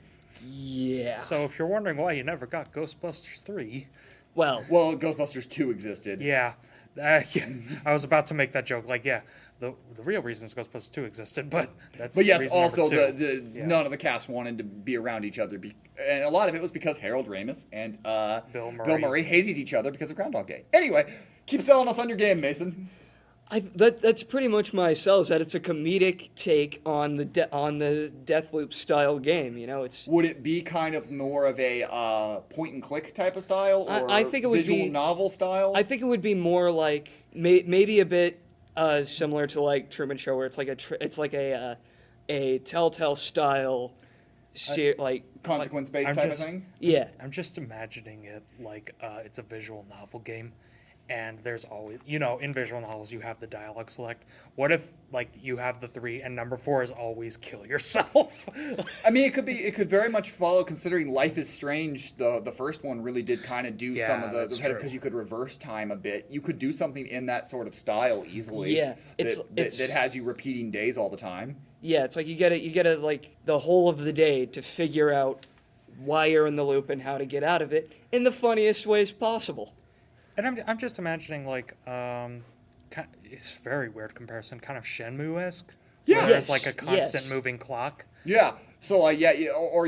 Yeah. So if you're wondering why you never got Ghostbusters 3, Well, Ghostbusters 2 existed. yeah, I was about to make that joke. Like, yeah, the real reasons Ghostbusters 2 existed, but that's But yes, reason number also two. none of the cast wanted to be around each other, and a lot of it was because Harold Ramis and Bill Murray hated each other because of Groundhog Day. Anyway, keep selling us on your game, Mason. That's pretty much my sell, is that it's a comedic take on the Deathloop style game. You know, it's. Would it be kind of more of a point and click type of style, or I think it would visual be novel style? I think it would be more like maybe a bit similar to like Truman Show, where it's like a Telltale style, like Consequence based I'm type just- of thing. yeah. I'm just imagining it like it's a visual novel game, and there's always, in visual novels you have the dialogue select. What if like you have the 3 and number 4 is always kill yourself? I mean, it could very much follow, considering Life is Strange. The first one really did kind of do some of that's the true. because you could reverse time a bit. You could do something in that sort of style easily. Yeah, that has you repeating days all the time. Yeah, it's like you get like the whole of the day to figure out why you're in the loop and how to get out of it in the funniest ways possible. And I'm just imagining like it's a very weird comparison, kind of Shenmue-esque. Yeah. where there's like a Yes, constant yes. moving clock. Yeah. So or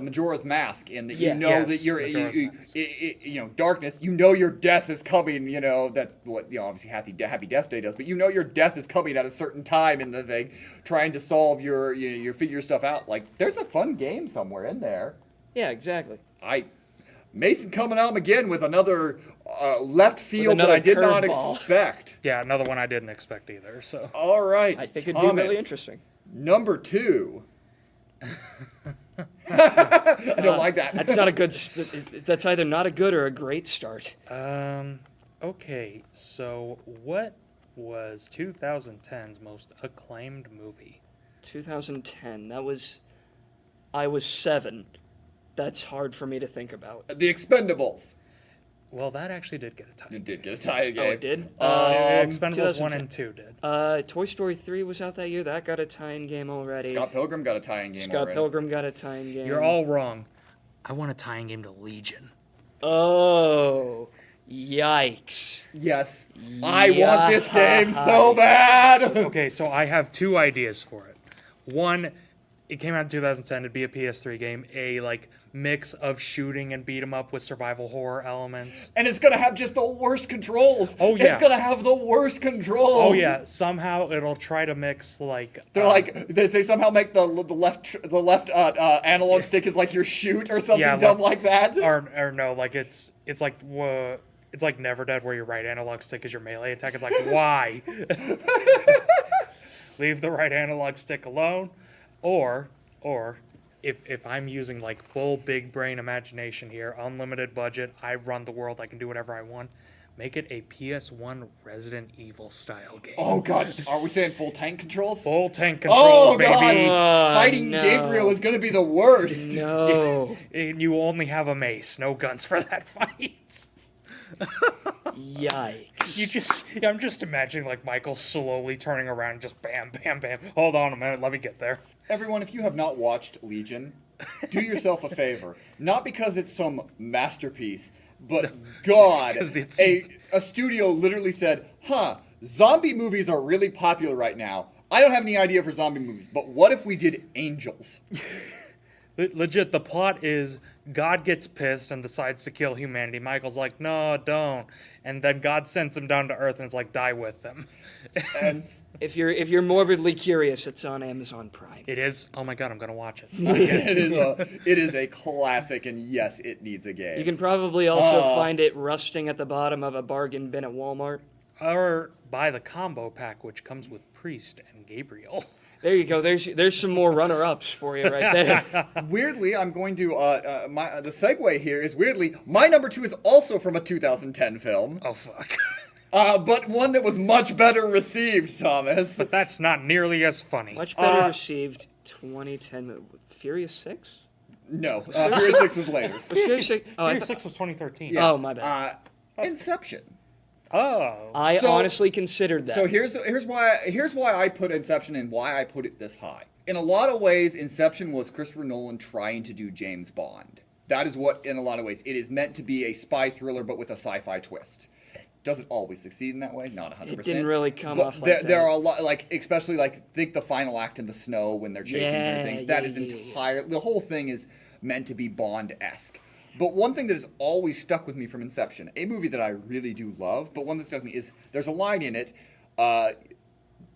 Majora's Mask, in that Yeah. that Yes, you're Majora's Mask. darkness. Your death is coming. That's what obviously Happy Death Day does. But your death is coming at a certain time in the thing, trying to solve your figure stuff out. Like there's a fun game somewhere in there. Yeah, exactly. Mason coming out again with another left field that another I did not curveball. expect. Yeah, another one I didn't expect either. So All right, I think it'd be really Thomas, interesting. Number 2. I don't like that. That's not a good. That's either not a good or a great start. okay, so what was 2010's most acclaimed movie? 2010. I was 7. That's hard for me to think about. The Expendables. Well, that actually did get a tie. It did get a tie again. Oh, it did. Expendables 1 2010. and 2 did. Toy Story 3 was out that year. That got a tie-in game already. Scott Pilgrim got a tie-in game Scott already. Pilgrim got a tie-in game. You're all wrong. I want a tying game to Legion. Oh, yikes! Yes. I want this game so bad. Okay, so I have 2 ideas for it. One, it came out in 2010. It'd be a PS3 game, a like mix of shooting and beat 'em up with survival horror elements. And it's gonna have just the worst controls. Oh, yeah. It's gonna have the worst controls. Oh yeah, somehow it'll try to mix like They somehow make the left analog stick is like your shoot or something Yeah, dumb like that. or no, like it's like Never Dead where your right analog stick is your melee attack. It's like why? Leave the right analog stick alone, or if I'm using like full big brain imagination here, unlimited budget, I run the world, I can do whatever I want. Make it a PS1 Resident Evil style game. Oh god, are we saying full tank controls? Full tank Oh controls, baby. god, fighting no. Gabriel is gonna be the worst. No, And you only have a mace, no guns for that fight. yikes! I'm just imagining like Michael slowly turning around and just bam, bam, bam. Hold on a minute, let me get there. Everyone, if you have not watched Legion, do yourself a favor. Not because it's some masterpiece, but God, 'Cause it's- a studio literally said, zombie movies are really popular right now. I don't have any idea for zombie movies, but what if we did Angels? Legit, the plot is God gets pissed and decides to kill humanity. Michael's like, no, don't. And then God sends him down to Earth and it's like, die with them. And If you're morbidly curious, it's on Amazon Prime. It is. Oh my God, I'm going to watch it. it is a classic, and yes, it needs a game. You can probably also find it rusting at the bottom of a bargain bin at Walmart. Or buy the combo pack, which comes with Priest and Gabriel. There you go. There's some more runner-ups for you right there. Weirdly, I'm going to the segue here is weirdly my number 2 is also from a 2010 film, Oh, fuck. but one that was much better received, Thomas. But that's not nearly as funny. Much better received 2010 Furious 6? No, Furious 6 was later. Was Furious 6? Oh, Furious 6 was 2013. Yeah. Oh, my bad. Inception. Oh. I So- honestly considered that. So here's why I put Inception and why I put it this high. In a lot of ways, Inception was Christopher Nolan trying to do James Bond. That is what, in a lot of ways, it is meant to be a spy thriller, but with a sci-fi twist. Does it always succeed in that way? Not 100%. It didn't really come but off like there that. are a lot, like especially like think the final act in the snow when they're chasing through things. That is yeah. entire. The whole thing is meant to be Bond-esque. But one thing that has always stuck with me from Inception, a movie that I really do love, but one that stuck with me is there's a line in it,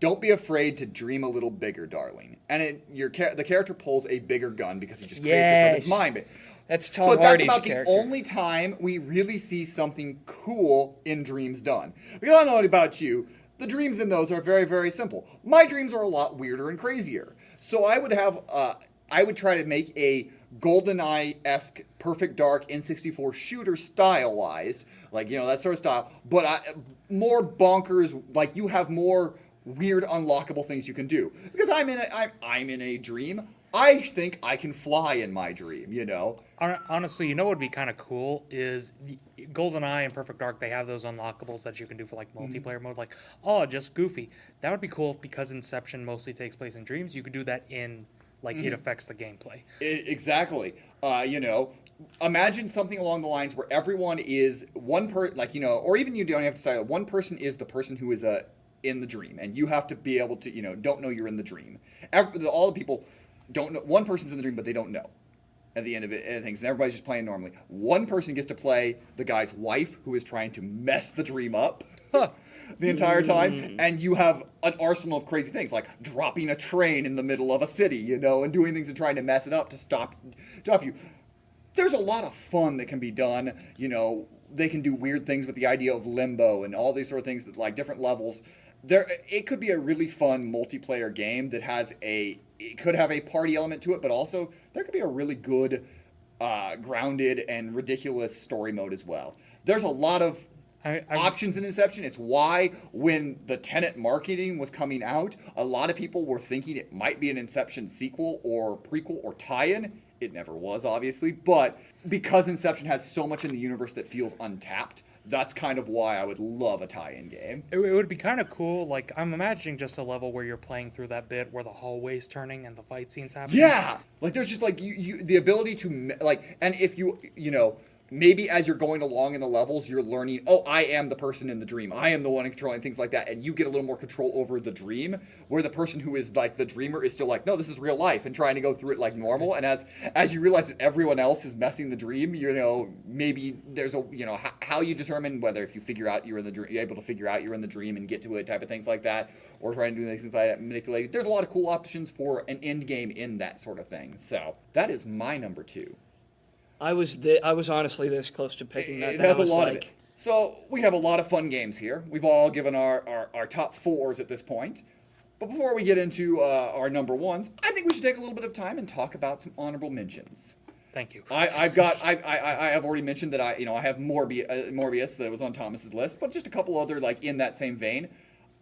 don't be afraid to dream a little bigger, darling. And the character pulls a bigger gun because he just creates it from his Yes. mind. That's Tom But that's Hardy's about character. the only time we really see something cool in dreams done. Because I don't know about you, the dreams in those are very, very simple. My dreams are a lot weirder and crazier. So I would try to make a GoldenEye-esque Perfect Dark N64 shooter stylized, like, that sort of style, but more bonkers, like you have more weird unlockable things you can do. Because I'm in a dream. I think I can fly in my dream, Honestly, what would be kind of cool is GoldenEye and Perfect Dark. They have those unlockables that you can do for like multiplayer mode, like just Goofy. That would be cool because Inception mostly takes place in dreams. You could do that in it affects the gameplay. Exactly. Imagine something along the lines where everyone is one or even you don't have to decide. One person is the person who is in the dream, and you have to be able to don't know you're in the dream. All the people don't know. One person's in the dream, but they don't know. At the end of it, and things, and everybody's just playing normally. One person gets to play the guy's wife, who is trying to mess the dream up the entire time, and you have an arsenal of crazy things, like dropping a train in the middle of a city, and doing things and trying to mess it up to stop you. There's a lot of fun that can be done. They can do weird things with the idea of limbo and all these sort of things that, like, different levels. It could be a really fun multiplayer game that it could have a party element to it, but also there could be a really good, grounded and ridiculous story mode as well. There's a lot of options in Inception. It's why when the Tenet marketing was coming out, a lot of people were thinking it might be an Inception sequel or prequel or tie-in. It never was, obviously, but because Inception has so much in the universe that feels untapped, that's kind of why I would love a tie-in game. It would be kind of cool. Like, I'm imagining just a level where you're playing through that bit where the hallway's turning and the fight scenes happening. Yeah! Like, there's just, like, you the ability to, like, and if maybe as you're going along in the levels, you're learning, I am the person in the dream. I am the one controlling things like that. And you get a little more control over the dream, where the person who is, like, the dreamer is still like, no, this is real life, and trying to go through it like normal. And as you realize that everyone else is messing the dream, maybe there's how you determine whether if you figure out you're able to figure out you're in the dream and get to it, type of things like that, or trying to do things like that, manipulate. There's a lot of cool options for an end game in that sort of thing. So that is my number 2. I was honestly this close to picking that. It has a lot like, of it. So we have a lot of fun games here. We've all given our top 4s at this point. But before we get into our number 1s, I think we should take a little bit of time and talk about some honorable mentions. Thank you. I have already mentioned that I have Morbius that was on Thomas's list, but just a couple other, like, in that same vein.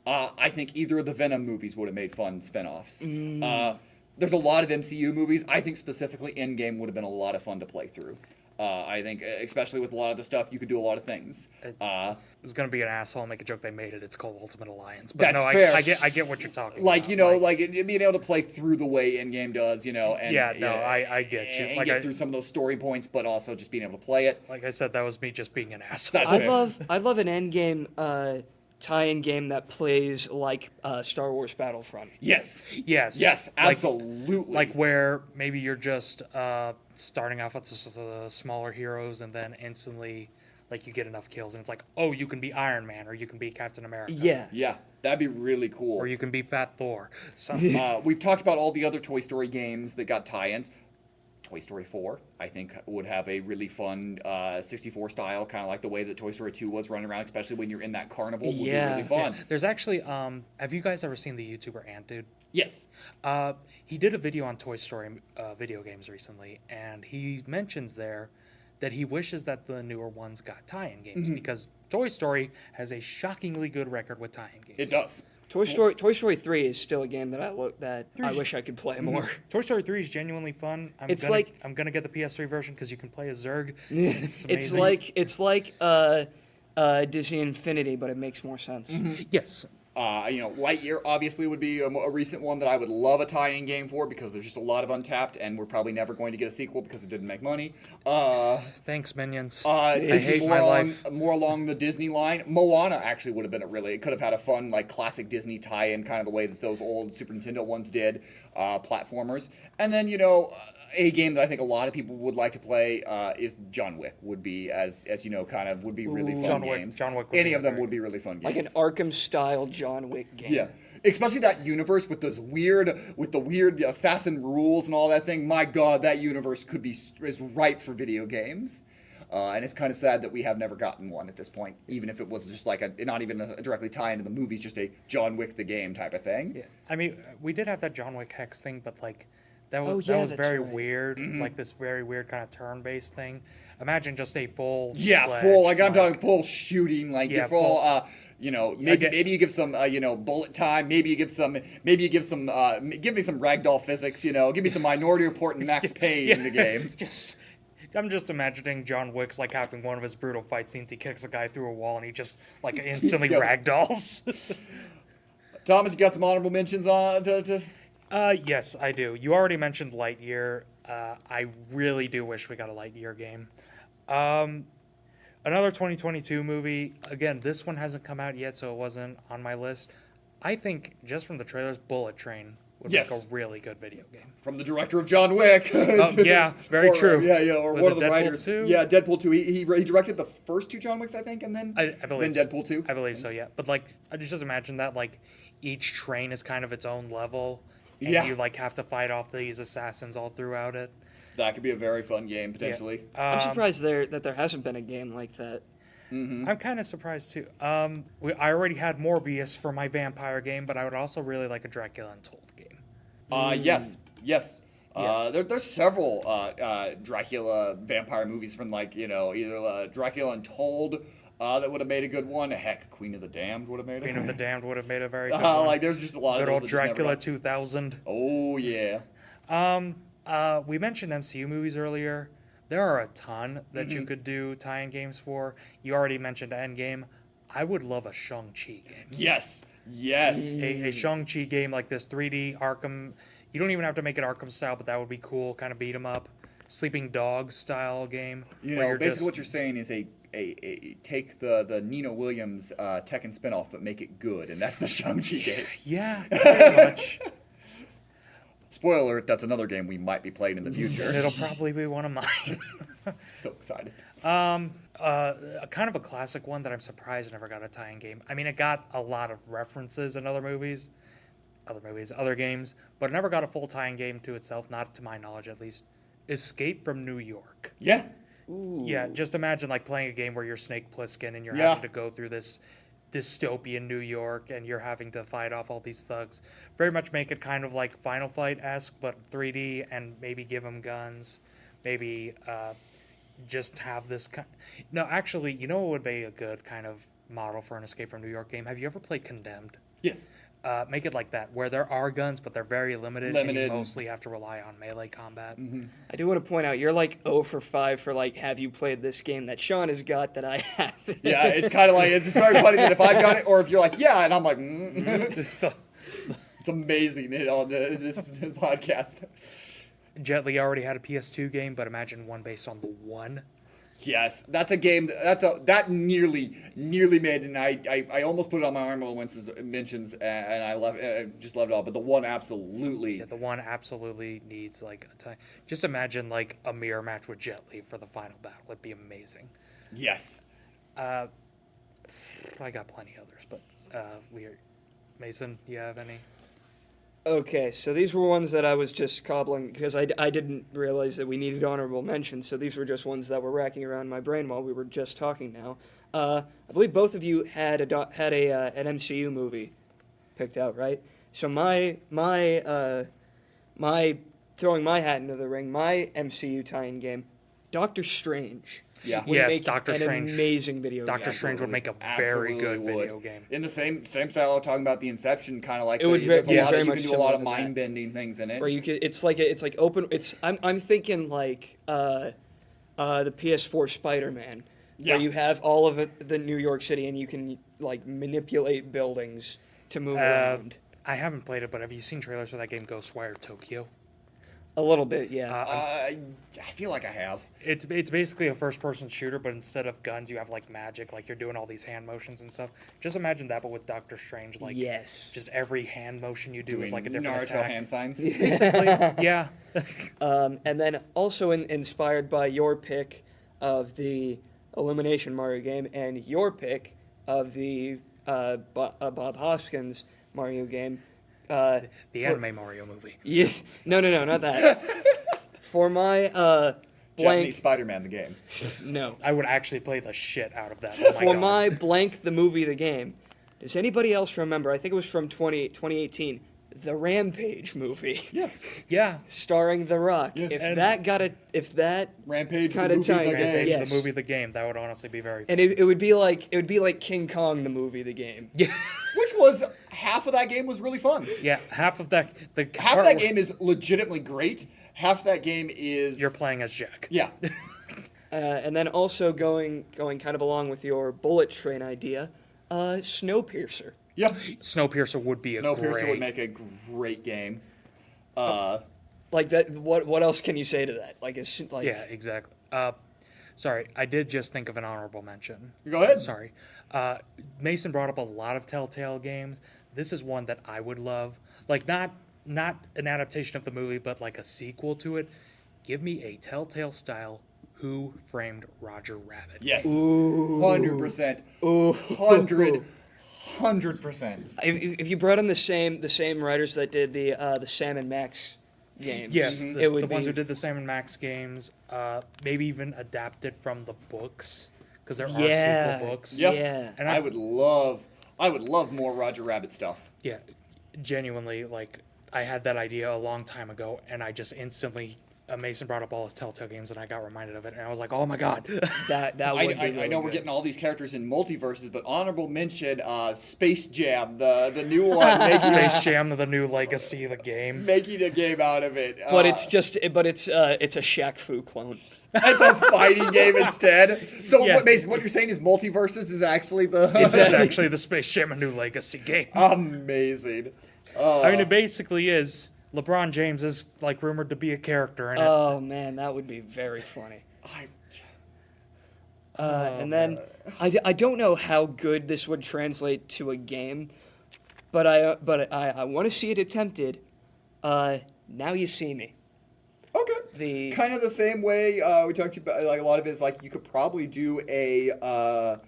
I think either of the Venom movies would have made fun spinoffs. There's a lot of MCU movies. I think specifically Endgame would have been a lot of fun to play through. I think, especially with a lot of the stuff, you could do a lot of things. I was gonna be an asshole and make a joke. They made it. It's called Ultimate Alliance. But That's no, fair. I get what you're talking like, about. being able to play through the way Endgame does, and I get you. and Like, get through some of those story points, but also just being able to play it. Like I said, that was me just being an asshole. That's fair. I'd love an Endgame tie-in game that plays like Star Wars Battlefront. Yes, Yes, absolutely. Like where maybe you're just starting off with the smaller heroes, and then instantly, like, you get enough kills, and it's like, oh, you can be Iron Man, or you can be Captain America. Yeah, that'd be really cool. Or you can be Fat Thor. So, We've talked about all the other Toy Story games that got tie-ins. Toy Story 4, I think, would have a really fun 64 style, kind of like the way that Toy Story 2 was running around, especially when you're in that carnival. Would be really fun. Yeah. There's actually, have you guys ever seen the YouTuber Ant Dude? Yes. He did a video on Toy Story video games recently, and he mentions there that he wishes that the newer ones got tie-in games, because Toy Story has a shockingly good record with tie-in games. It does. Toy Story 3 is still a game that I wish I could play more. Toy Story 3 is genuinely fun. I'm gonna get the PS3 version because you can play as Zurg. It's amazing. It's like Disney Infinity, but it makes more sense. Yes. Lightyear obviously would be a recent one that I would love a tie-in game for, because there's just a lot of untapped, and we're probably never going to get a sequel because it didn't make money. Thanks, Minions. I hate my life. More along the Disney line, Moana actually would have been it could have had a fun, like, classic Disney tie-in, kind of the way that those old Super Nintendo ones did, platformers. And then, a game that I think a lot of people would like to play is John Wick. Would be as you know, kind of would be really fun John Wick- games. John Wick would Any be of them very would be really fun games. Like an Arkham-style John Wick game. Yeah, especially that universe with the weird assassin rules and all that thing. My God, that universe is ripe for video games. And it's kind of sad that we have never gotten one at this point, even if it was just like not even a directly tie into the movies, just a John Wick the game type of thing. Yeah, I mean, we did have that John Wick Hex thing, but like that was Oh, that yeah, was that's very right. weird, like this very weird kind of turn-based thing. Imagine just a full Full. Like I'm talking full shooting. Like Yeah, you're full. full- Maybe you give some bullet time. Maybe you give some. Give me some ragdoll physics. Give me some Minority Report and Max Payne in the games. I'm just imagining John Wick's like having one of his brutal fight scenes. He kicks a guy through a wall and he just like instantly going. ragdolls. Thomas, you got some honorable mentions on to Yes, I do. You already mentioned Lightyear. I really do wish we got a Lightyear game. Another 2022 movie. Again, this one hasn't come out yet, so it wasn't on my list. I think just from the trailers, Bullet Train would make Yes. a really good video game. from the director of John Wick. Yeah, very true. Or Was one it of the Deadpool writers. 2? Yeah, Deadpool 2. He directed the first two John Wicks, I think, and then I believe then Deadpool 2. I believe so, yeah. But like, I just imagine that like each train is kind of its own level, and Yeah. you like have to fight off these assassins all throughout it. That could be a very fun game potentially. I'm surprised that there hasn't been a game like that. I'm kind of surprised too. I already had Morbius for my vampire game, but I would also really like a Dracula Untold game. Yes. Yeah. There's several Dracula vampire movies from either Dracula Untold that would have made a good one. Heck, Queen of the Damned would have made Queen it. of the Damned would have made a very good one. Like there's just a lot Good of old those that just never Dracula got- 2000. Oh yeah. We mentioned MCU movies earlier. There are a ton that you could do tie-in games for. You already mentioned Endgame. I would love a Shang-Chi game. Yes. A Shang-Chi game like this 3D Arkham. You don't even have to make it Arkham style, but that would be cool. Kind of beat 'em up. Sleeping Dogs style game. Basically what you're saying is a take the Nina Williams Tekken spinoff, but make it good, and that's the Shang-Chi game. Yeah, pretty much. Spoiler alert, that's another game we might be playing in the future. And it'll probably be one of mine. So excited. A kind of a classic one that I'm surprised never got a tie-in game. I mean, it got a lot of references in other games, but it never got a full tie-in game to itself, not to my knowledge at least. Escape from New York. Yeah. Yeah, just imagine like playing a game where you're Snake Plissken and you're Yeah. having to go through this dystopian New York and you're having to fight off all these thugs. Very much make it kind of like Final Fight-esque, but 3D, and maybe give them guns. Maybe just have this kind... No, actually, you know what would be a good kind of model for an Escape from New York game? Have you ever played Condemned? Yes. Make it like that, where there are guns, but they're very limited. And Limited. you mostly have to rely on melee combat. I do want to point out you're like 0 for 5 for like have you played this game that Shawn has got that I haven't. Yeah, it's kind of like, it's very funny that if I've got it, or if you're like, yeah, and I'm like, It's amazing, this podcast. Jet Li already had a PS2 game, but imagine one based on the one. Yes, that's a game that nearly made, and I almost put it on my honorable mentions, and I just loved it all. But the one absolutely, Yeah, the one absolutely needs like a time. Just imagine like a mirror match with Jet Li for the final battle. It'd be amazing. yes. I got plenty others, but weird. Mason, you have any? Okay, so these were ones that I was just cobbling because I didn't realize that we needed honorable mentions. So these were just ones that were racking around my brain while we were just talking. Now, I believe both of you had an MCU movie picked out, right? So my throwing my hat into the ring, my MCU tie-in game, Doctor Strange. Yeah. Would Yes, make Doctor an Strange. amazing video. Doctor game. Strange would make a Absolutely very good would. video game. In the same style of talking about the Inception, kind of like It would there's a be lot very of, you much can do a lot of similar to that. mind bending things in it. Where you could, it's like open. I'm thinking like the PS4 Spider-Man, Yeah. where you have all of the New York City and you can like manipulate buildings to move around. I haven't played it, but have you seen trailers for that game Ghostwire Tokyo? A little bit, yeah. I feel like I have. It's basically a first-person shooter, but instead of guns, you have like magic, like you're doing all these hand motions and stuff. Just imagine that, but with Doctor Strange, like Yes. just every hand motion you do Doing is like a different Naruto attack. hand signs. Basically, yeah. And then also inspired by your pick of the Illumination Mario game and your pick of the Bob Hoskins Mario game. The anime Mario movie. Yeah, no, not that. For my Japanese blank, Spider-Man the game. no. I would actually play the shit out of that. Oh my For God. my blank, the movie, the game. Does anybody else remember? I think it was from 2018. The Rampage movie. Yes. Yeah. Starring The Rock. Yes. If that Rampage the Kinda movie tight. the Rampage, game. Yes. the movie, the game. That would honestly be very. and it would be like King Kong the movie, the game. Yeah. Which was half of that game was really fun. Yeah. Half of that. The Half part of that where game is legitimately great. Half of that game is You're playing as Jack. Yeah. And then also going kind of along with your bullet train idea, Snowpiercer. Yeah. Snowpiercer would be a great. Snowpiercer would make a great game. Like that. What else can you say to that? Like it's like Yeah, exactly. Sorry, I did just think of an honorable mention. Go ahead. Sorry. Mason brought up a lot of Telltale games. This is one that I would love. Like not an adaptation of the movie, but like a sequel to it. Give me a Telltale style Who Framed Roger Rabbit. Yes. Ooh. 100%. Ooh. 100%. If you brought in the same writers that did the Sam and Max games, Yes, it would the ones be- who did the Sam and Max games, maybe even adapted from the books, because there are sequel books. Yeah. Yeah. And I would love more Roger Rabbit stuff. Yeah, genuinely, like, I had that idea a long time ago, and I just instantly, Mason brought up all his Telltale games, and I got reminded of it, and I was like, oh my god. That would I be know really we're good. getting all these characters in multiverses, but honorable mention Space Jam, the new one, Space Jam, the new legacy of the game. making a game out of it. But it's a Shaq Fu clone. It's a fighting game instead. So Yeah. what you're saying is multiverses is actually the It's actually the Space Jam, a new legacy game. amazing. I mean, it basically is. LeBron James is, like, rumored to be a character in it. Oh man, that would be very funny. And then I don't know how good this would translate to a game, but I want to see it attempted. Now You See Me. Okay. The Kind of the same way we talked about, like a lot of it is like you could probably do a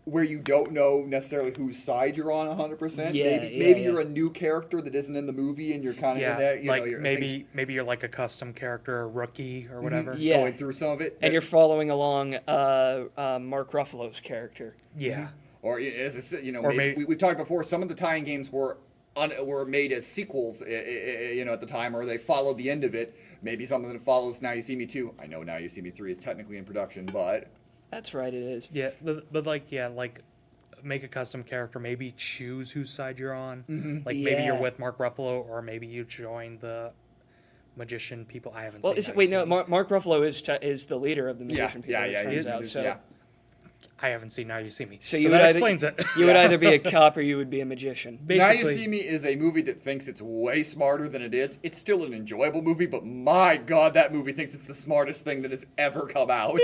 where you don't know necessarily whose side you're on 100%. Yeah, maybe yeah. you're a new character that isn't in the movie and you're kind of in there. You like know, you're maybe you're like a custom character, a rookie, or whatever. Yeah. going through some of it. and you're following along Mark Ruffalo's character. Yeah. Or as you know, Or we've talked before. Some of the tie-in games were made as sequels, you know, at the time, or they followed the end of it. Maybe something that follows Now You See Me 2. I know Now You See Me 3 is technically in production, but That's right, it is. Yeah, but like, make a custom character. Maybe choose whose side you're on. Like maybe you're Yeah. with Mark Ruffalo, or maybe you join the magician people. I haven't Well, seen. Now You wait, See no, Me. Mark Ruffalo is the leader of the yeah, magician people. yeah, it turns he out. is, So, yeah. I haven't seen Now You See Me. so So you that would explains it. You would either be a cop or you would be a magician. Now You Basically- See Me is a movie that thinks it's way smarter than it is. It's still an enjoyable movie, but my god, that movie thinks it's the smartest thing that has ever come out.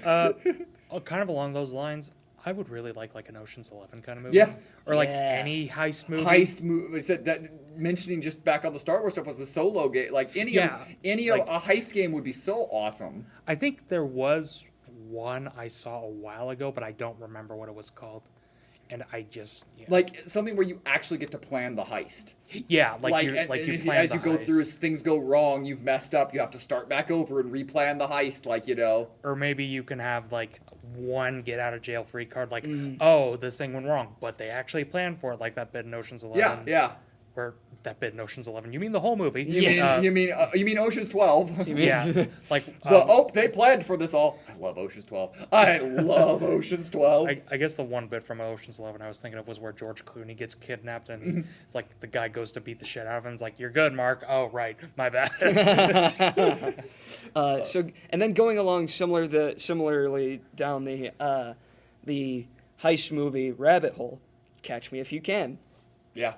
Kind of along those lines, I would really like an Ocean's 11 kind of movie. Yeah. Or like Yeah. any heist movie. Heist movie. It said that mentioning just back on the Star Wars stuff was the Solo game. Like any Yeah, of like- a heist game would be so awesome. I think there was one I saw a while ago, but I don't remember what it was called. And I just Like something where you actually get to plan the heist. yeah, like and you if plan as the you go heist. through, as things go wrong, you've messed up. You have to start back over and replan the heist. Like you know. Or maybe you can have like one get out of jail free card, like Mm. oh, this thing went wrong, but they actually planned for it, like that bit in Ocean's 11. Yeah, yeah. Or that bit in Ocean's 11. You mean the whole movie? You mean Ocean's 12? Yeah, like They planned for this all. I love Ocean's 12. I love Ocean's 12. I guess the one bit from Ocean's 11 I was thinking of was where George Clooney gets kidnapped and Mm-hmm. it's like the guy goes to beat the shit out of him. It's like, you're good, Mark. Oh, right. My bad. So and then going along similarly down the heist movie rabbit hole, Catch Me If You Can. Yeah.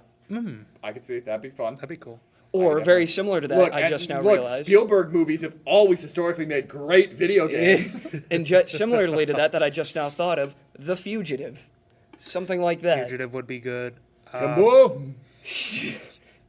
I could see it. That'd be fun. That'd be cool. Or very similar to that, Look, I just now look, realized. Spielberg movies have always historically made great video games. And similarly to that I just now thought of, The Fugitive. Something like that. Fugitive would be good. Kaboom!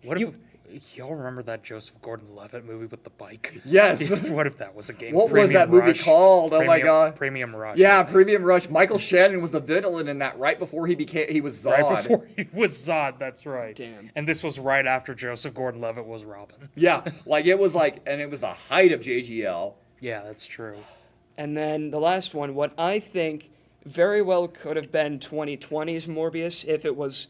What if y'all remember that Joseph Gordon-Levitt movie with the bike? Yes. What if that was a game? What was that movie called? Oh my god! Premium Rush. Yeah, Premium Rush. Michael Shannon was the villain in that right before he was Zod. Right before he was Zod, that's right. Damn. And this was right after Joseph Gordon-Levitt was Robin. Yeah, like it was like, and it was the height of JGL. Yeah, that's true. And then the last one, what I think very well could have been 2020's Morbius if it was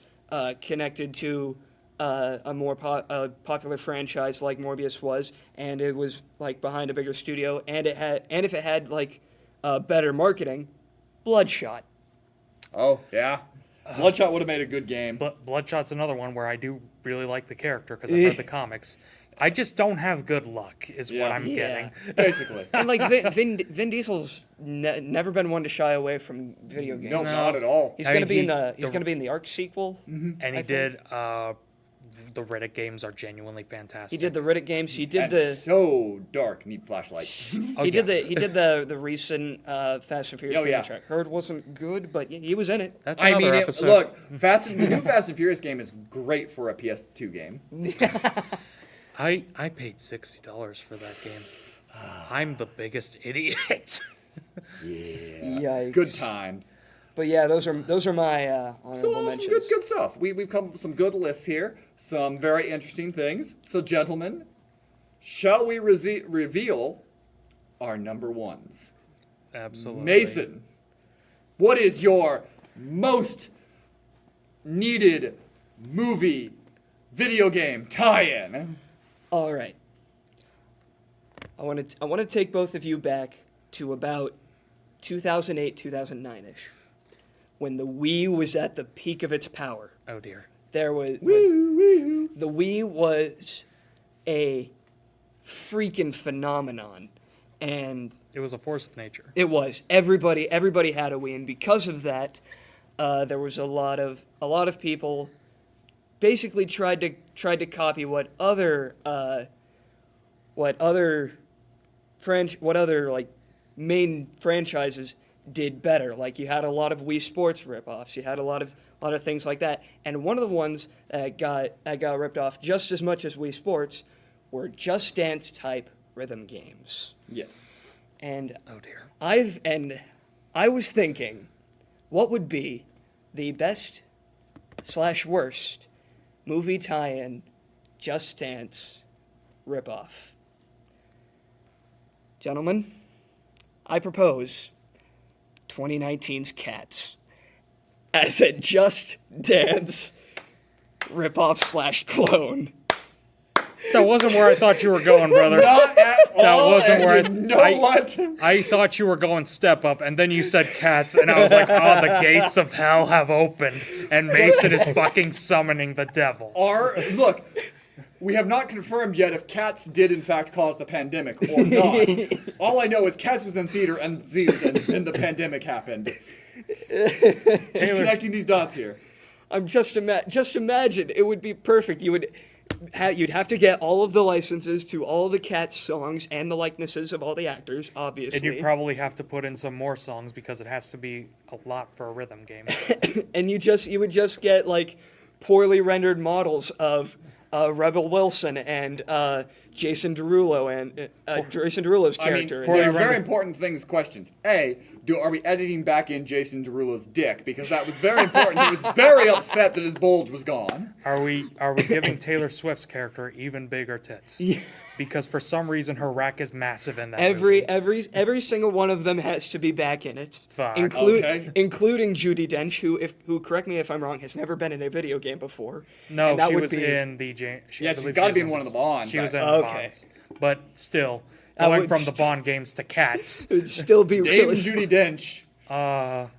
connected to a more popular franchise like Morbius was, and it was like behind a bigger studio, and if it had like better marketing, Bloodshot. Oh yeah, Bloodshot would have made a good game. But Bloodshot's another one where I do really like the character because I've read the comics. I just don't have good luck, is what I'm getting. Basically. And like Vin Diesel's never been one to shy away from video games. No, not at all. He's I gonna mean, be in the Ark sequel. And he did. The Riddick games are genuinely fantastic. He did the Riddick games. He did And so dark. Need flashlight. he did the recent Fast and Furious Oh, yeah. which I heard wasn't good, but he was in it. That's I another mean, episode. look, the new Fast and Furious game is great for a PS2 game. I paid $60 for that game. I'm the biggest idiot. Yikes. Good times. But yeah, those are my honorable So some mentions. good stuff. We've come up with some good lists here. Some very interesting things. So gentlemen, shall we reveal our number ones? Absolutely. Mason, what is your most needed movie video game tie-in? All right. I want to take both of you back to about 2008, 2009ish, when the Wii was at the peak of its power. Oh dear. The Wii was a freaking phenomenon, and It was a force of nature. it was everybody had a Wii, and because of that, there was a lot of people basically tried to copy what other like main franchises did better. Like you had a lot of Wii Sports ripoffs. You had a lot of things like that. And one of the ones that got ripped off just as much as Wii Sports were Just Dance type rhythm games. Yes. And Oh dear. I was thinking, what would be the best / worst movie tie-in Just Dance ripoff? Gentlemen, I propose 2019's Cats as a Just Dance ripoff / clone. That wasn't where I thought you were going, brother. Not at all. That wasn't and where you know what? I thought you were going Step Up, and then you said Cats, and I was like, oh, the gates of hell have opened, and Mason is fucking summoning the devil. Look, we have not confirmed yet if Cats did in fact cause the pandemic or not. All I know is Cats was in theaters and then the pandemic happened. Just connecting these dots here. I'm just imagine it would be perfect. You'd have to get all of the licenses to all the Cats songs and the likenesses of all the actors, obviously. And you probably have to put in some more songs because it has to be a lot for a rhythm game. And you would just get like poorly rendered models of Rebel Wilson and Jason Derulo and Jason Derulo's character. There are very important questions. A, are we editing back in Jason Derulo's dick? Because that was very important. He was very upset that his bulge was gone. Are we giving Taylor Swift's character even bigger tits? Yeah. Because for some reason her rack is massive in that movie. Every single one of them has to be back in it, Fuck. including Judi Dench, who correct me if I'm wrong, has never been in a video game before. No, And that she would was be- in the... She's got to be in one of the Bonds. She was in Okay. the Bonds. But still, I going would from the Bond games to Cats. It'd still be Dave really. and Judi Dench.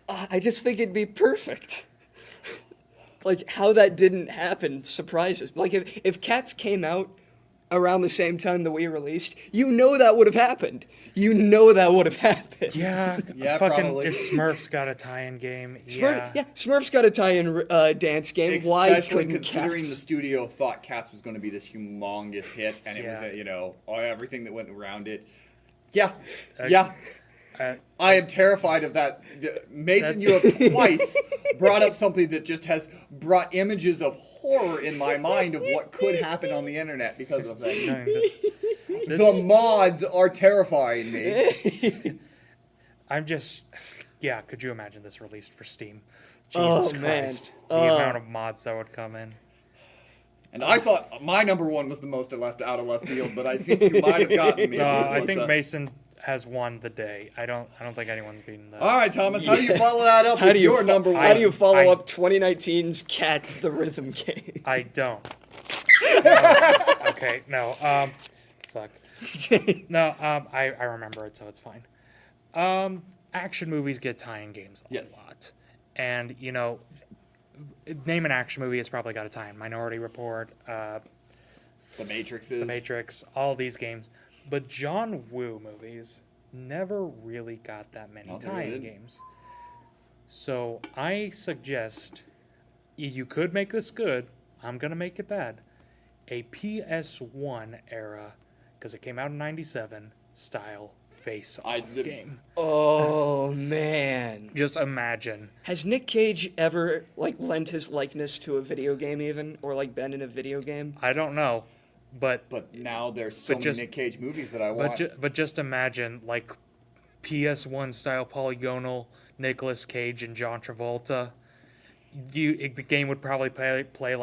I just think it'd be perfect. Like how that didn't happen surprises. Like if Cats came out around the same time the Wii released, you know that would have happened. You know that would have happened. Yeah, Yeah, fucking probably. if Smurfs got a tie-in game. Yeah. Smurf's got a tie-in dance game. Why Especially couldn't considering Cats? the studio thought Cats was going to be this humongous hit, and it was, Yeah. everything that went around it. Yeah, Uh, yeah. Uh, I am terrified of that. Mason, you That's- have twice brought up something that just has brought images of horror in my mind of what could happen on the internet because of that. The mods are terrifying me. I'm just, yeah. Could you imagine this released for Steam? Oh, Jesus man. Christ, the amount of mods that would come in. And I thought my number one was the most left out of left field, but I think you might have gotten me. No, on this I one, think so. Mason has won the day. I don't think anyone's beaten that. All right, Thomas, how do you follow that up How with do you your number one? How do you follow I- up 2019's Cats the Rhythm Game? I don't. Okay, no. Fuck. No. I remember it, so it's fine. Action movies get tie-in games a Yes. lot, and name an action movie, it's probably got a tie-in. Minority Report, The Matrix is. The Matrix, all these games. But John Woo movies never really got that many No, they tie-in didn't. games. So I suggest you could make this good. I'm gonna make it bad. A PS1 era, because it came out in '97, style face-off game. Oh man. Just imagine. Has Nick Cage ever lent his likeness to a video game even, or been in a video game? I don't know, but But now there's so many just- Nick Cage movies that I want. but just imagine PS1 style polygonal Nicolas Cage and John Travolta. The game would probably play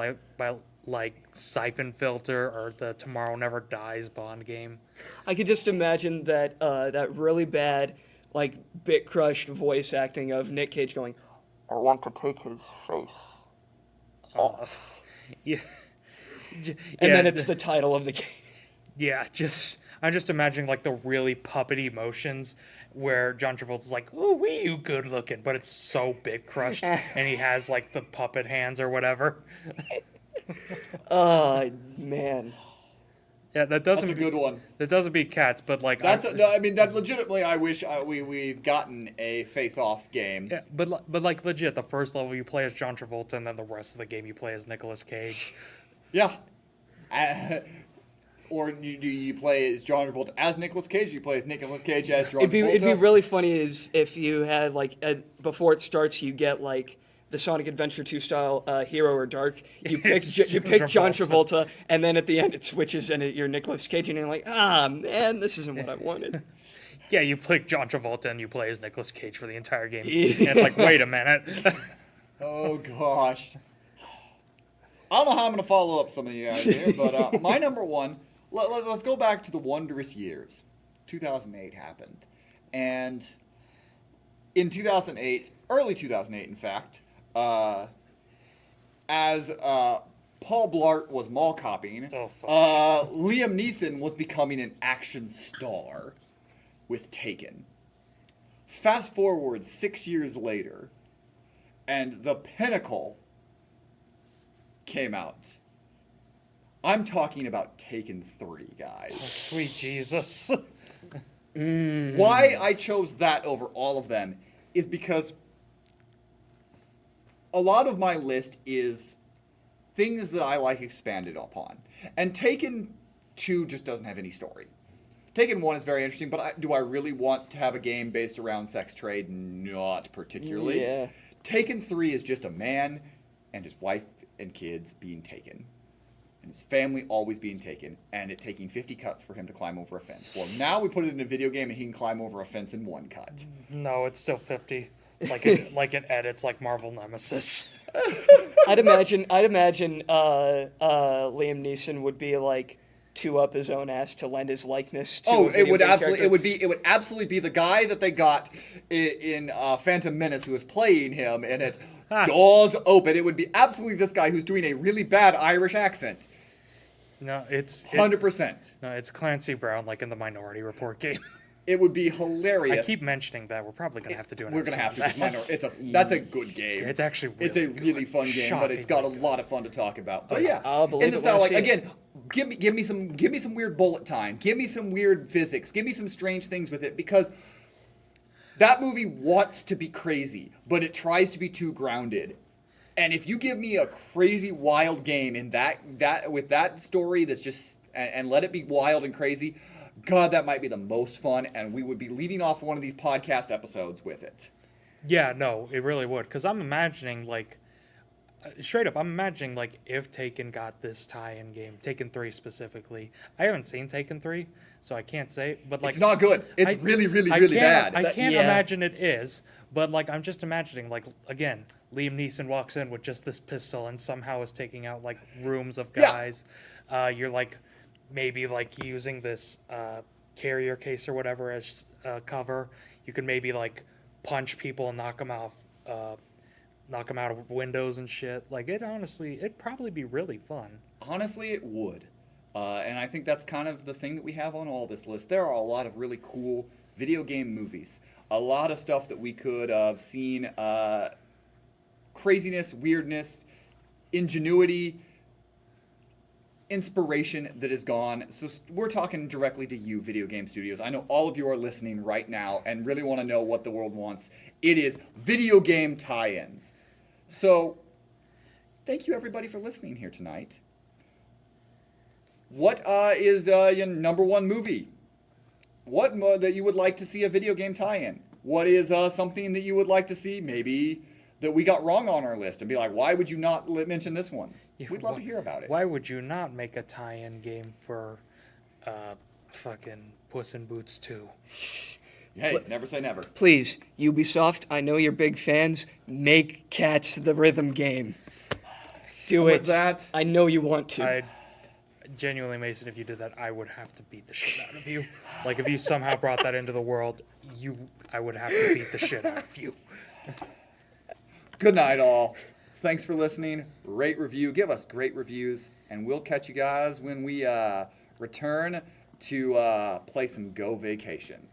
like Siphon Filter or the Tomorrow Never Dies Bond game. I could just imagine that that really bad, bit crushed voice acting of Nick Cage going, "I want to take his face," Yeah. and then it's the title of the game. Yeah, I'm just imagining the really puppety motions where John Travolta's like, "Ooh, wee, you good looking," but it's so bit crushed, and he has the puppet hands or whatever. Oh man. Yeah, that doesn't That's a good one. That doesn't beat Cats, but That legitimately, I wish we'd gotten a face-off game. yeah, but legit, the first level you play as John Travolta, and then the rest of the game you play as Nicolas Cage. Yeah. Or do you play as John Travolta as Nicolas Cage? Or you play as Nicolas Cage as John Travolta? It'd be really funny if you had before it starts you get the Sonic Adventure 2 style Hero or Dark. You pick you pick John Travolta, and then at the end it switches and you're Nicolas Cage, and you're like, ah man, this isn't what I wanted. Yeah, you pick John Travolta and you play as Nicolas Cage for the entire game. And it's wait a minute. Oh gosh. I don't know how I'm going to follow up some of you guys here, but my number one, let's go back to the wondrous years. 2008 happened. And in 2008, early 2008 in fact, as Paul Blart was mall copying, Oh, fuck. Liam Neeson was becoming an action star with Taken. Fast forward 6 years later, and the pinnacle came out. I'm talking about Taken 3, guys. Sweet Jesus. Why I chose that over all of them is because a lot of my list is things that I like expanded upon. And Taken 2 just doesn't have any story. Taken 1 is very interesting, but do I really want to have a game based around sex trade? Not particularly. Yeah. Taken 3 is just a man and his wife and kids being taken. And his family always being taken, and it taking 50 cuts for him to climb over a fence. Well, now we put it in a video game, and he can climb over a fence in 1 cut. No, it's still 50. It edits like Marvel Nemesis. I'd imagine Liam Neeson would be to up his own ass to lend his likeness to. Oh, a video it would game absolutely, character. it would absolutely be the guy that they got in Phantom Menace who was playing him, and it's doors open. It would be absolutely this guy who's doing a really bad Irish accent. No, it's 100%. No, it's Clancy Brown, like in the Minority Report game. It would be hilarious. I keep mentioning that we're probably gonna have to do an We're gonna have episode to. on that. That's a good game. It's actually It's a really really good. fun game, but it's got a Shockingly lot of fun to talk about. But Oh, yeah. yeah, I'll believe in the it when style, I like see it. again, give me some weird bullet time. Give me some weird physics. Give me some strange things with it because that movie wants to be crazy, but it tries to be too grounded. And if you give me a crazy wild game in that with that story that's just and let it be wild and crazy, God, that might be the most fun, and we would be leading off one of these podcast episodes with it. Yeah, no, it really would. Because I'm imagining, like, straight up, I'm imagining, like, if Taken got this tie-in game, Taken 3 specifically. I haven't seen Taken 3, so I can't say, but, like... It's not good. It's really, really, really bad. I can't yeah. imagine it is, but, like, I'm just imagining, like, again, Liam Neeson walks in with just this pistol and somehow is taking out, like, rooms of Yeah. guys. You're, like, maybe, like, using this carrier case or whatever as cover. You could maybe, like, punch people and knock them out of windows and shit. Like, it'd probably be really fun. Honestly, it would. And I think that's kind of the thing that we have on all this list. There are a lot of really cool video game movies. A lot of stuff that we could have seen. Craziness, weirdness, ingenuity, inspiration that is gone. So we're talking directly to you, video game studios. I know all of you are listening right now and really want to know what the world wants. It is video game tie-ins. So thank you everybody for listening here tonight. What is your number one movie? What that you would like to see a video game tie-in? What is something that you would like to see maybe that we got wrong on our list and be like, why would you not mention this one? Yeah, We'd love to hear about it. Why would you not make a tie-in game for fucking Puss in Boots 2? Hey, never say never. Please, Ubisoft, I know you're big fans. Make Cats the rhythm game. Do And it. with that- I know you want to. I genuinely, Mason, if you did that, I would have to beat the shit out of you. Like, if you somehow brought that into the world, I would have to beat the shit out of you. Good night, all. Thanks for listening. Rate, review, give us great reviews, and we'll catch you guys when we return to play some Go Vacation.